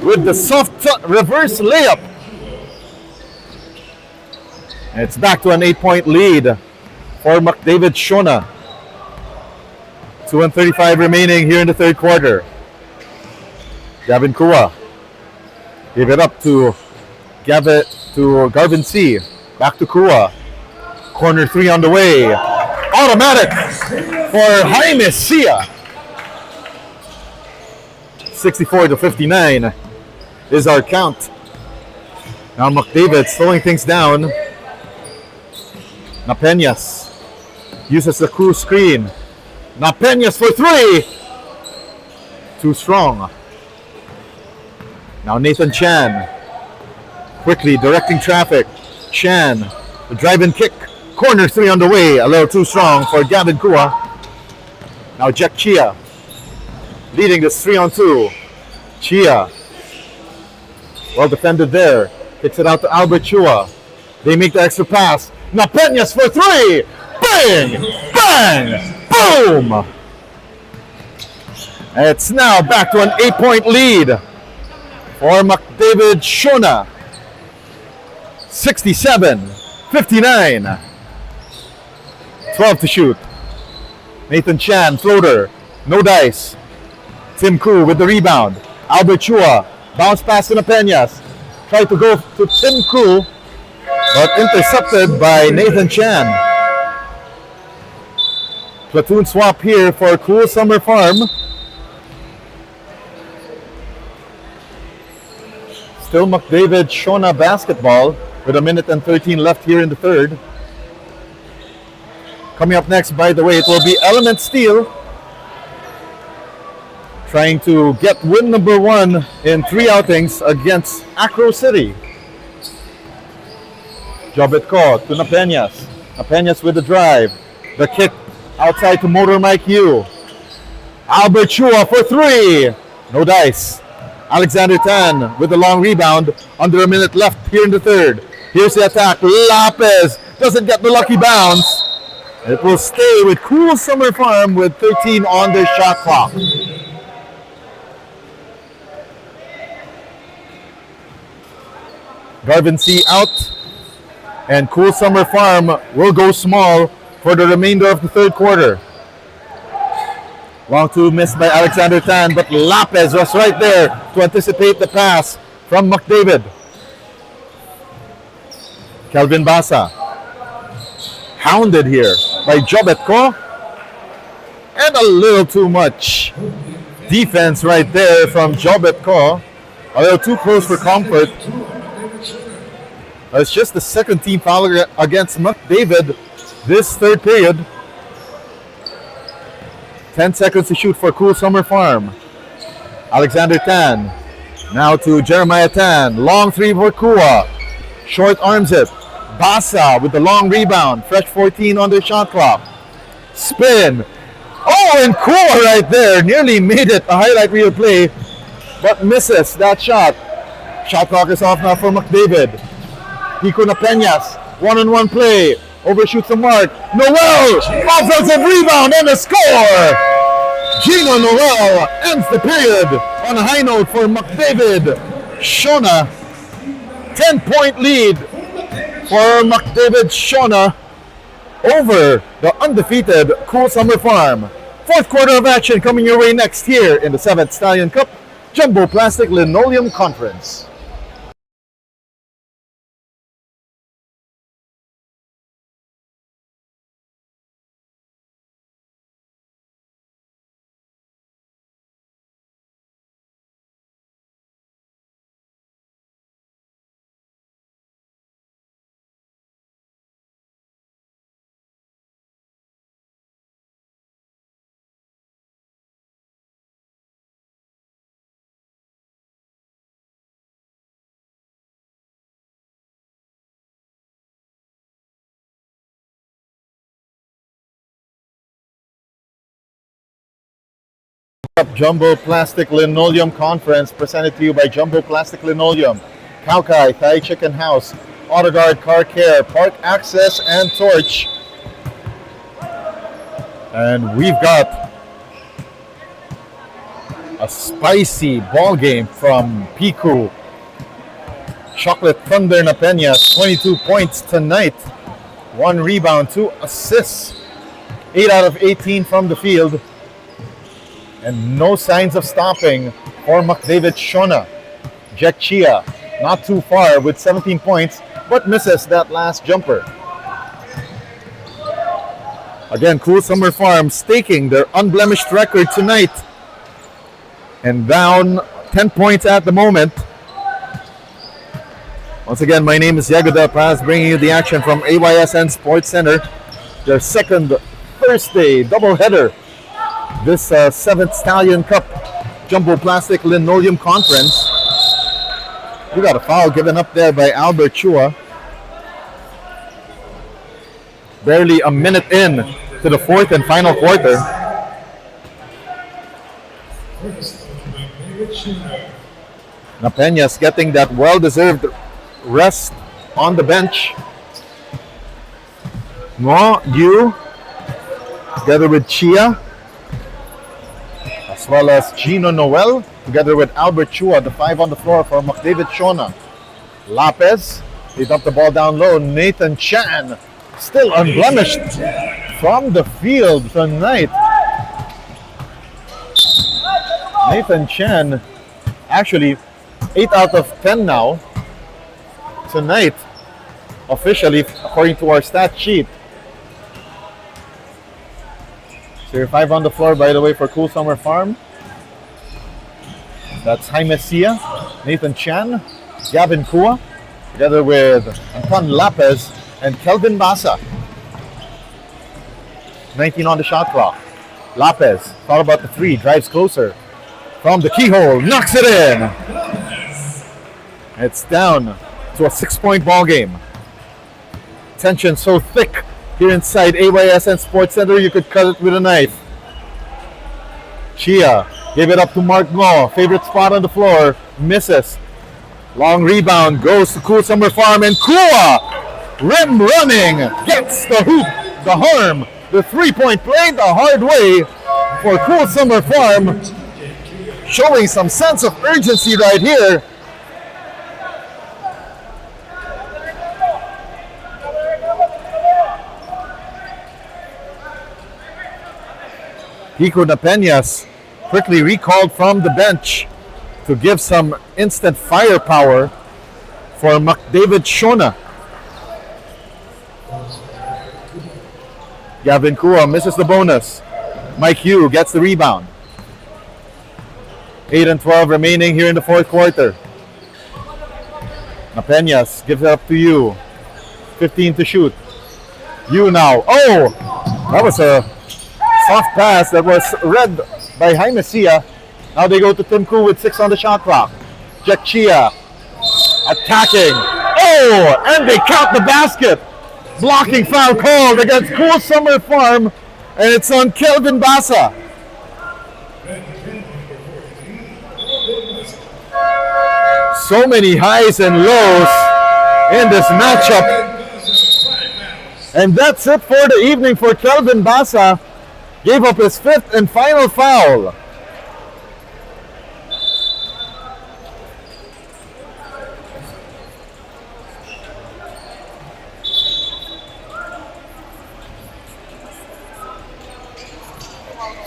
with the soft reverse layup. And it's back to an 8-point lead for McDavid Schone. 2:35 remaining here in the third quarter. Gavin Kua gave it up to Garvin C. Back to Kua. Corner 3 on the way. Automatic for Jaime Sia. 64 to 59 is our count. Now McDavid slowing things down. Napeñas uses the Koo screen. Napeñas for 3. Too strong. Now Nathan Chan quickly directing traffic. Chan, the drive-in kick. Corner 3 on the way. A little too strong for Gavin Kua. Now Jack Chia leading this 3-on-2. Chia, well defended there. Kicks it out to Albert Chua. They make the extra pass. Napeñas for 3. Bang! Bang! Boom! It's now back to an 8-point lead for McDavid Schone. 67-59. 12 to shoot. Nathan Chan, floater. No dice. Tim Koo with the rebound. Albert Chua. Bounce pass to Peñas. Tried to go to Tim Koo, but intercepted by Nathan Chan. Platoon swap here for Cool Summer Farm. Still McDavid Schone basketball with 1:13 left here in the third. Coming up next, by the way, it will be Element Steel trying to get win number 1 in 3 outings against Acro City. Jobetko to Peñas. Peñas with the drive. The kick outside to Motor Mike Yu. Albert Chua for 3. No dice. Alexander Tan with the long rebound. Under a minute left here in the third. Here's the attack. Lopez doesn't get the lucky bounce. It will stay with Cool Summer Farm with 13 on their shot clock. Garvin C out. And Cool Summer Farm will go small for the remainder of the third quarter. Long two missed by Alexander Tan, but Lopez was right there to anticipate the pass from McDavid. Kelvin Basa. Hounded here by Jobetko. And a little too much defense right there from Jobetko. A little too close for comfort. It's just the second team foul against McDavid this third period. 10 seconds to shoot for Cool Summer Farm. Alexander Tan. Now to Jeremiah Tan. Long three for Kua. Short arms it. Basa with the long rebound. Fresh 14 on the shot clock. Spin. Oh, and Kua right there. Nearly made it a highlight reel play, but misses that shot. Shot clock is off now for McDavid. Pico Peñas. One-on-one play. Overshoots the mark. Noel! Offensive rebound and a score! Gino Noel ends the period on a high note for McDavid Schone. 10-point lead for McDavid Schone over the undefeated Cool Summer Farm. Fourth quarter of action coming your way next here in the 7th Stallion Cup Jumbo Plastic Linoleum Conference. Jumbo Plastic Linoleum Conference presented to you by Jumbo Plastic Linoleum, Kaukai Thai Chicken House, AutoGuard Car Care, Park Access, and Torch. And we've got a spicy ball game from Piku. Chocolate Thunder Peñas, 22 points tonight, 1 rebound, 2 assists, 8 out of 18 from the field. And no signs of stopping for McDavid Schone. Jack Chia, not too far with 17 points, but misses that last jumper. Again, Cool Summer Farm staking their unblemished record tonight. And down 10 points at the moment. Once again, my name is Diego Del Paz, bringing you the action from AYSN Sports Center. Their second Thursday doubleheader. This 7th Stallion Cup Jumbo Plastic Linoleum Conference. We got a foul given up there by Albert Chua. Barely a minute in to the fourth and final quarter. Peñas getting that well-deserved rest on the bench. Mo Yu together with Chia. as well as Gino Noel, together with Albert Chua, the 5 on the floor for McDavid Schone. Lopez, they dump the ball down low. Nathan Chan, still unblemished from the field tonight. Nathan Chan, actually 8 out of 10 now tonight, officially, according to our stat sheet. So your 5 on the floor, by the way, for Cool Summer Farm. That's Jaime Sia, Nathan Chan, Gavin Kua, together with Anton Lopez and Kelvin Basa. 19 on the shot clock. Lopez thought about the 3, drives closer from the keyhole, knocks it in. It's down to a 6-point ball game. Tension so thick here inside AYSN Sports Center, you could cut it with a knife. Chia gave it up to Mark Ngo, favorite spot on the floor, misses. Long rebound goes to Cool Summer Farm, and Kua, rim running, gets the hoop, the harm, the 3-point play the hard way for Cool Summer Farm, showing some sense of urgency right here. Kiko Napeñas quickly recalled from the bench to give some instant firepower for McDavid Schone. Gavin Kua misses the bonus. Mike Hugh gets the rebound. 8 and 12 remaining here in the fourth quarter. Napeñas gives it up to you. 15 to shoot. You now. Oh! That was a soft pass that was read by Jaime Sia. Now they go to Tim Koo with 6 on the shot clock. Jack Chia attacking. Oh! And they count the basket. Blocking foul called against Cool Summer Farm. And it's on Kelvin Basa. So many highs and lows in this matchup. And that's it for the evening for Kelvin Basa. Gave up his 5th and final foul.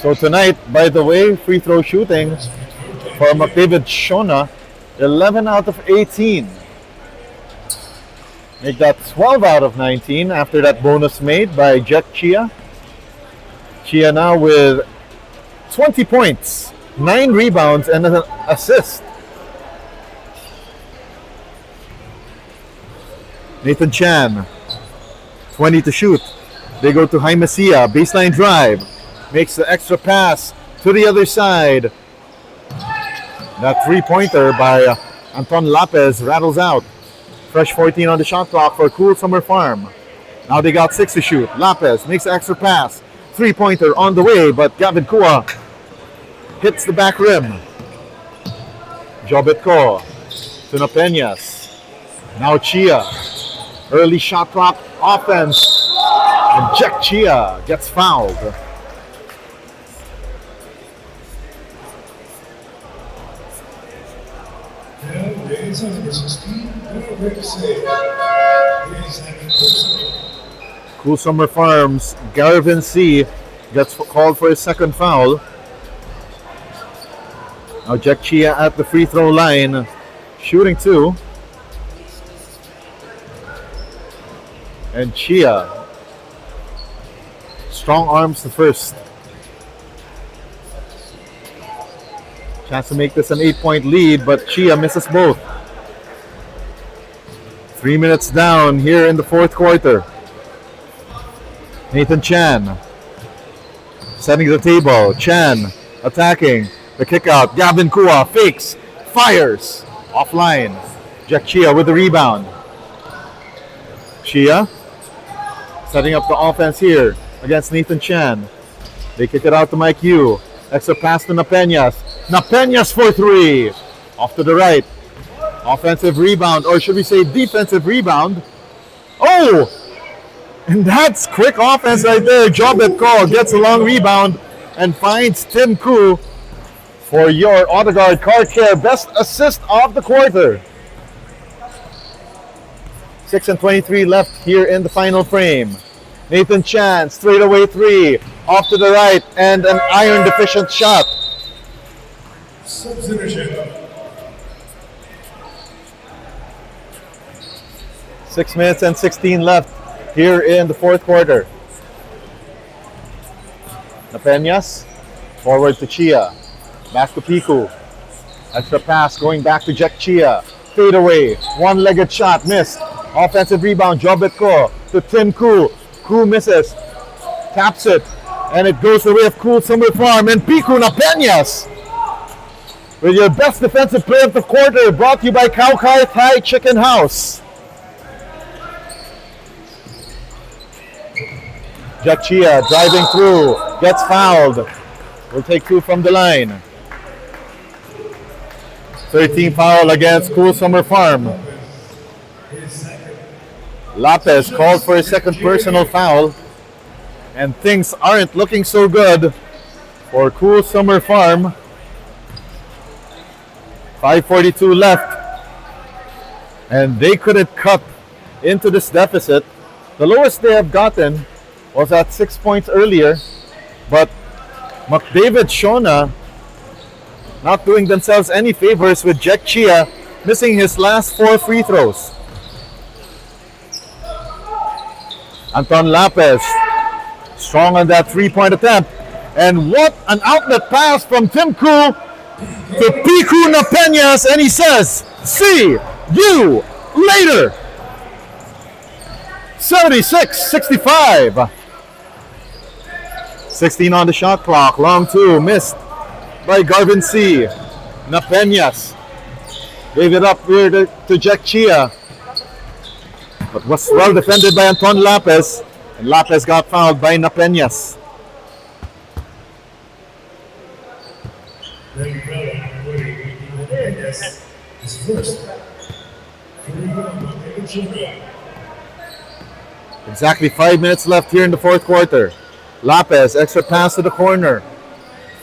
So tonight, by the way, free throw shooting for McDavid Schone, 11 out of 18. Make that 12 out of 19 after that bonus made by Jack Chia. Chia now with 20 points, 9 rebounds, and an assist. Nathan Chan, 20 to shoot. They go to Jaime Sia, baseline drive. Makes the extra pass to the other side. That 3-pointer by Anton Lopez rattles out. Fresh 14 on the shot clock for Cool Summer Farm. Now they got 6 to shoot. Lopez makes the extra pass. 3-pointer on the way, but Gavin Kua hits the back rim. Jobetko to Napeñas. Now Chia. Early shot clock offense. And Jack Chia gets fouled. Cool Summer Farms, Garvin C. gets called for his second foul. Now Jack Chia at the free throw line, shooting 2. And Chia, strong arms the first. Chance to make this an 8-point lead, but Chia misses both. 3 minutes down here in the fourth quarter. Nathan Chan setting the table. Chan attacking. The kick out. Gavin Kua fakes, fires. Offline. Jack Chia with the rebound. Chia setting up the offense here against Nathan Chan. They kick it out to Mike Yu. Extra pass to Napeñas. Napeñas for 3. Off to the right. Offensive rebound, or should we say defensive rebound. Oh! And that's quick offense right there. Jobetko gets a long rebound and finds Tim Koo for your Autoguard Car Care Best Assist of the Quarter. 6:23 left here in the final frame. Nathan Chan, straightaway three, off to the right, and an iron deficient shot. Substitution. 6 minutes and 16 left here in the fourth quarter. Napeñas, forward to Chia, back to Piku. Extra pass going back to Jack Chia. Fade away, one-legged shot, missed. Offensive rebound, Jobetko to Tim Koo. Koo misses, taps it, and it goes the way of Cool Summer Farm. And Piku Napeñas with your best defensive play of the quarter, brought to you by Kaukai Thai Chicken House. Jack Chia driving through, gets fouled. Will take two from the line. 13 foul against Cool Summer Farm. Lopez called for a second personal foul, and things aren't looking so good for Cool Summer Farm. 5:42 left, and they couldn't cut into this deficit. The lowest they have gotten was at 6 points earlier, but McDavid, Schone not doing themselves any favors with Jack Chia missing his last 4 free throws. Anton Lopez strong on that three-point attempt, and what an outlet pass from Tim Koo to Piku Napeñas, and he says, "See you later." 76-65. 16 on the shot clock. Long two missed by Garvin C. Napeñas gave it up here to Jack Chia, but was well defended by Anton Lopez, and Lopez got fouled by Napeñas. His first. Exactly 5 minutes left here in the fourth quarter. Lopez, extra pass to the corner.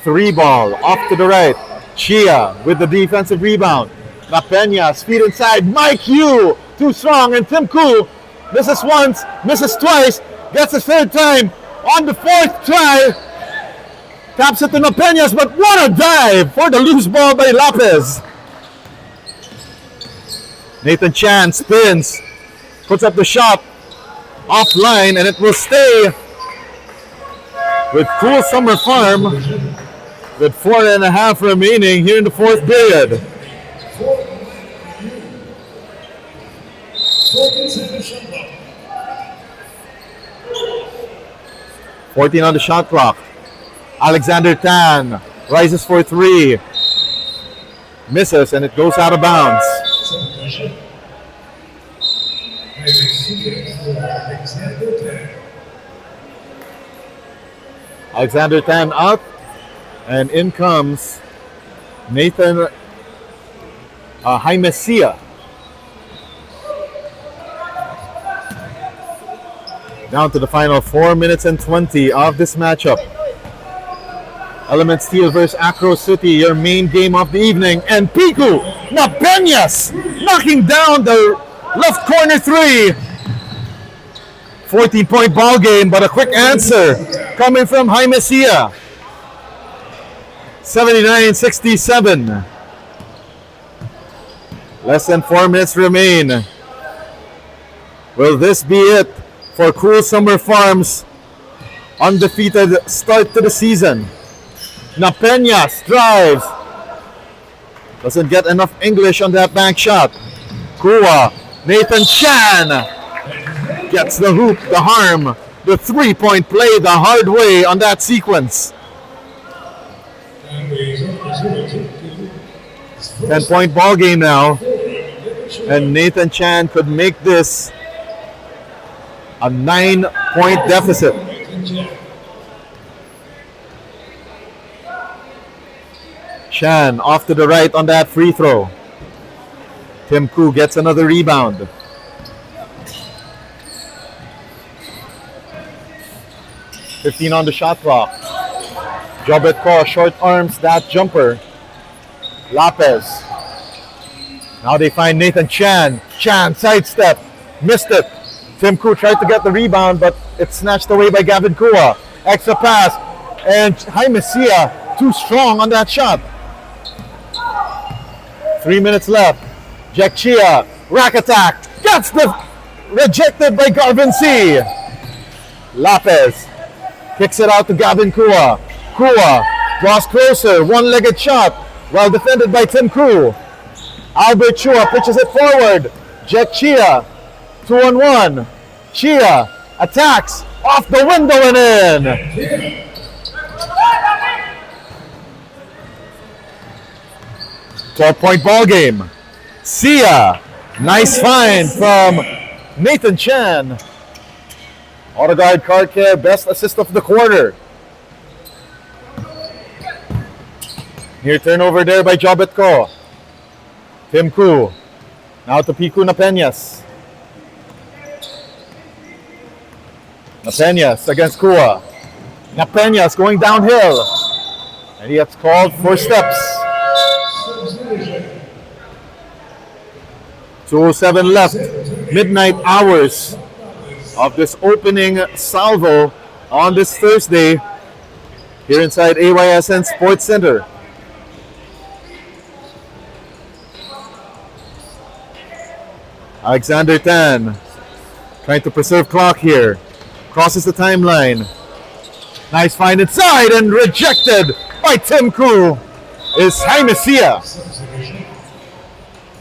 Three ball, off to the right. Chia with the defensive rebound. Napeñas, feet inside. Mike Yu, too strong, and Tim Koo misses once, misses twice, gets a third time on the fourth try. Taps it to Napeñas, but what a dive for the loose ball by Lopez. Nathan Chan spins, puts up the shot offline, and it will stay with Cool Summer Farm with 4.5 remaining here in the fourth period. 14 on the shot clock. Alexander Tan rises for three. Misses, and it goes out of bounds. Alexander Tan out, and in comes Nathan Jaimesia. Down to the final 4 minutes and 20 of this matchup. Element Steel versus Acro City, your main game of the evening. And Piku Napeñas knocking down the left corner three. 14-point ball game, but a quick answer coming from Jaimesia. 79-67. Less than 4 minutes remain. Will this be it for Cool Summer Farm's undefeated start to the season? Napeñas drives. Doesn't get enough English on that bank shot. Kua. Nathan Chan gets the hoop, the harm, the three-point play the hard way on that sequence. 10-point ball game now. And Nathan Chan could make this a 9-point deficit. Chan off to the right on that free throw. Tim Koo gets another rebound. .15 on the shot clock. Jobetko short arms that jumper. Lopez. Now they find Nathan Chan. Chan sidestep. Missed it. Tim Koo tried to get the rebound, but it's snatched away by Gavin Kua. Extra pass. And Jaime Sia too strong on that shot. 3 minutes left. Jack Chia. Rack attack. Gets the rejected by Garvin C. Lopez kicks it out to Gavin Kua. Kua draws closer. One-legged shot. Well defended by Tim Koo. Albert Chua pitches it forward. Jack Chia. 2-on-1. Chia attacks off the window and in. 12-point ball game. Sia. Nice find from Nathan Chan. AutoGuard Car Care, best assist of the quarter. Near turnover there by Jobet Ko. Tim Koo. Now to Piku Napeñas. Napeñas against Kua. Napeñas going downhill. And he gets called for steps. 2:07 left. Midnight hours of this opening salvo on this Thursday here inside AYSN Sports Center. Alexander Tan trying to preserve clock here. Crosses the timeline. Nice find inside and rejected by Tim Koo is Jaime Sia.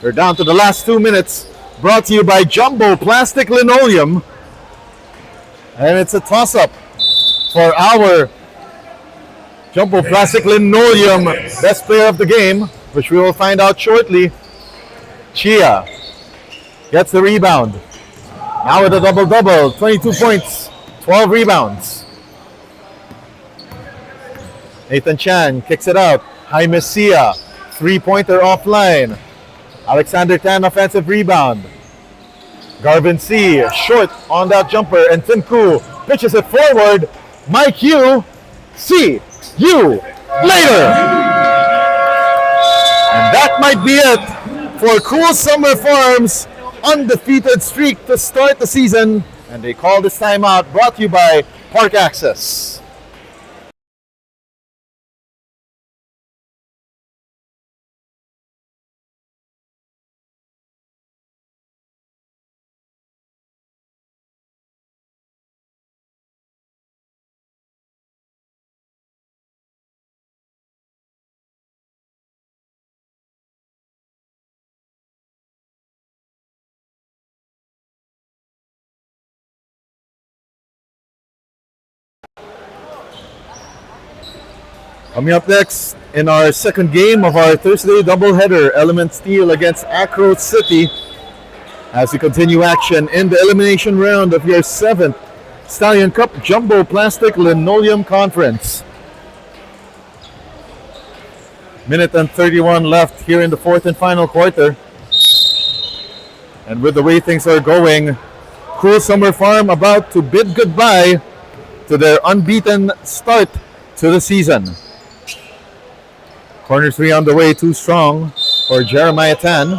We're down to the last 2 minutes. Brought to you by Jumbo Plastic Linoleum. And it's a toss-up for our Jumbo Plastic Linoleum best player of the game, which we will find out shortly. Chia gets the rebound. Now with a double-double, 22 points, 12 rebounds. Nathan Chan kicks it out. Jaime Sia, three-pointer offline. Alexander Tan, offensive rebound. Garvin C, short on that jumper, and Tim Koo pitches it forward. Mike Yu, see you later. And that might be it for Cool Summer Farms' undefeated streak to start the season. And they call this timeout, brought to you by Park Access. Coming up next in our second game of our Thursday doubleheader, Element Steel against Acro City, as we continue action in the elimination round of your 7th Stallion Cup Jumbo Plastic Linoleum Conference. Minute and 31 left here in the fourth and final quarter. And with the way things are going, Cool Summer Farm about to bid goodbye to their unbeaten start to the season. Corner three on the way, too strong for Jeremiah Tan.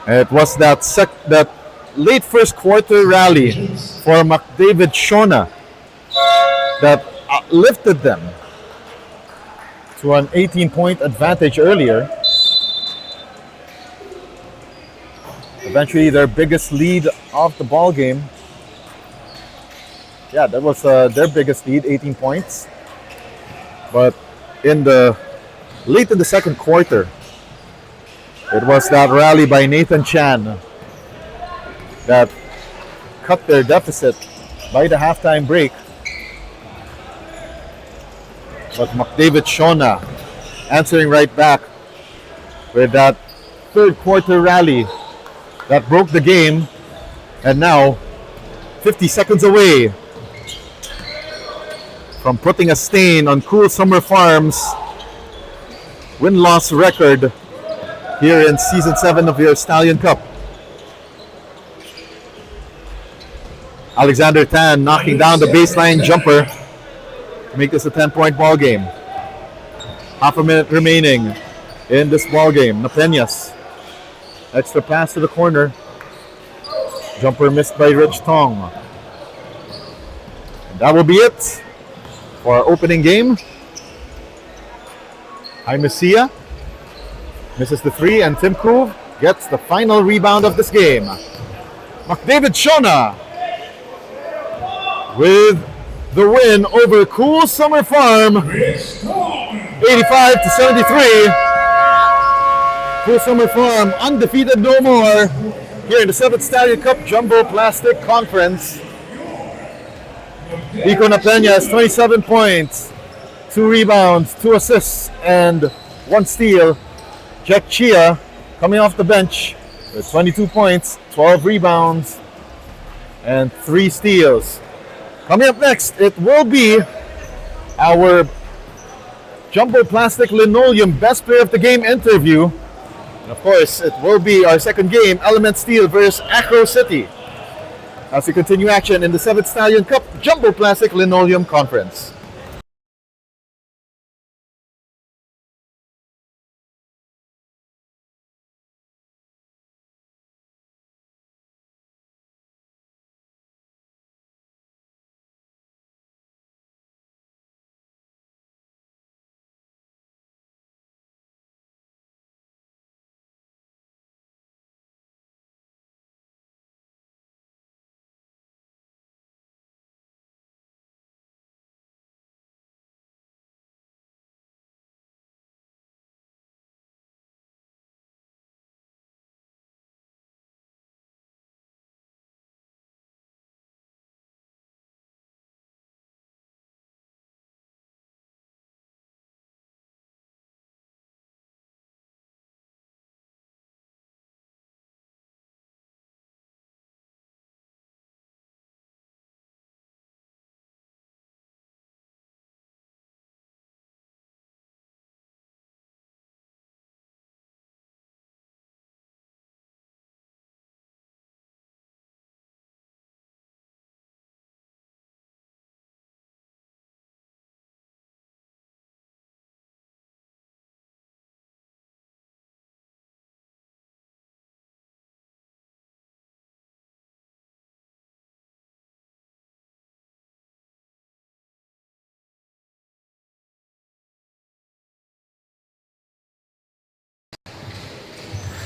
It was that late first quarter rally for McDavid Schone that lifted them to an 18-point advantage earlier. Eventually their biggest lead of the ball game. Yeah, that was their biggest lead, 18 points. But late in the second quarter, it was that rally by Nathan Chan that cut their deficit by the halftime break. But McDavid Schone answering right back with that third quarter rally that broke the game, and now 50 seconds away from putting a stain on Cool Summer Farms' win-loss record here in Season 7 of your Stallion Cup. Alexander Tan knocking down the baseline jumper to make this a 10-point ball game. Half a minute remaining in this ball game. Napeñas. Extra pass to the corner. Jumper missed by Rich Tong. And that will be it for our opening game. Messiah misses the three, and Tim Krug gets the final rebound of this game. McDavid Schone with the win over Cool Summer Farm, 85-73. Cool Summer Farm undefeated no more here in the 7th Stallion Cup Jumbo Plastic Conference. Nico Napeñas, 27 points, 2 rebounds, 2 assists, and 1 steal. Jack Chia coming off the bench with 22 points, 12 rebounds, and 3 steals. Coming up next, it will be our Jumbo Plastic Linoleum Best Player of the Game interview. And of course, it will be our second game, Element Steel versus Acro City, as we continue action in the 7th Stallion Cup Jumbo Plastic Linoleum Conference.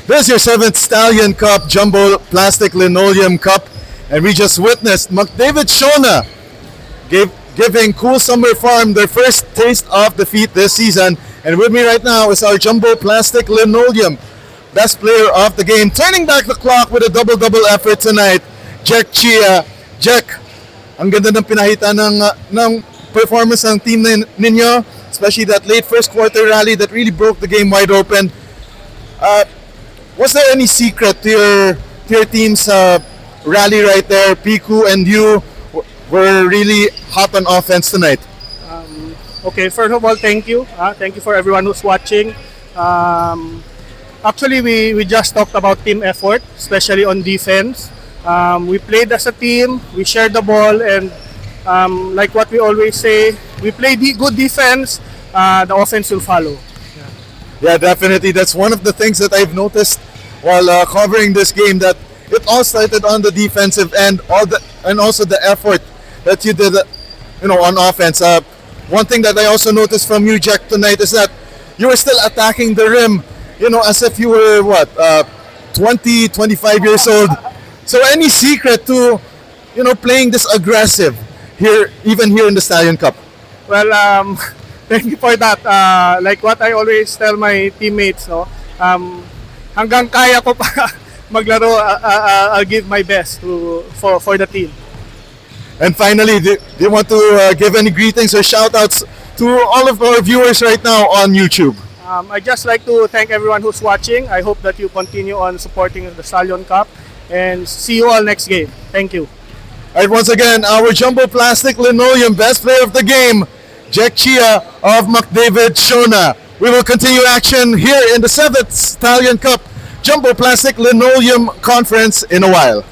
This is your 7th Stallion Cup Jumbo Plastic Linoleum Cup, and we just witnessed McDavid Schone giving Cool Summer Farm their first taste of defeat this season. And with me right now is our Jumbo Plastic Linoleum Best Player of the Game, turning back the clock with a double-double effort tonight, Jack Chia. Jack, ang ganda ng pinahita ng performance ng team ninyo, especially that late first quarter rally that really broke the game wide open. Was there any secret to your team's rally right there? Piku and you were really hot on offense tonight. Okay, first of all, thank you. Thank you for everyone who's watching. Actually, we just talked about team effort, especially on defense. We played as a team, we shared the ball, and like what we always say, we play good defense, the offense will follow. Yeah, definitely. That's one of the things that I've noticed while covering this game, that it all started on the defensive end, and also the effort that you did, on offense. One thing that I also noticed from you, Jack, tonight is that you were still attacking the rim, as if you were 20, 25 years old. So any secret to, playing this aggressive even here in the Stallion Cup? Well, thank you for that. Like what I always tell my teammates, hanggang kaya ko pa maglaro, I'll give my best for the team. And finally, do you want to give any greetings or shout-outs to all of our viewers right now on YouTube? I just like to thank everyone who's watching. I hope that you continue on supporting the Stallion Cup, and see you all next game. Thank you. All right, once again, our Jumbo Plastic Linoleum Best Player of the Game, Jack Chia of McDavid Schone. We will continue action here in the 7th Stallion Cup Jumbo Plastic Linoleum Conference in a while.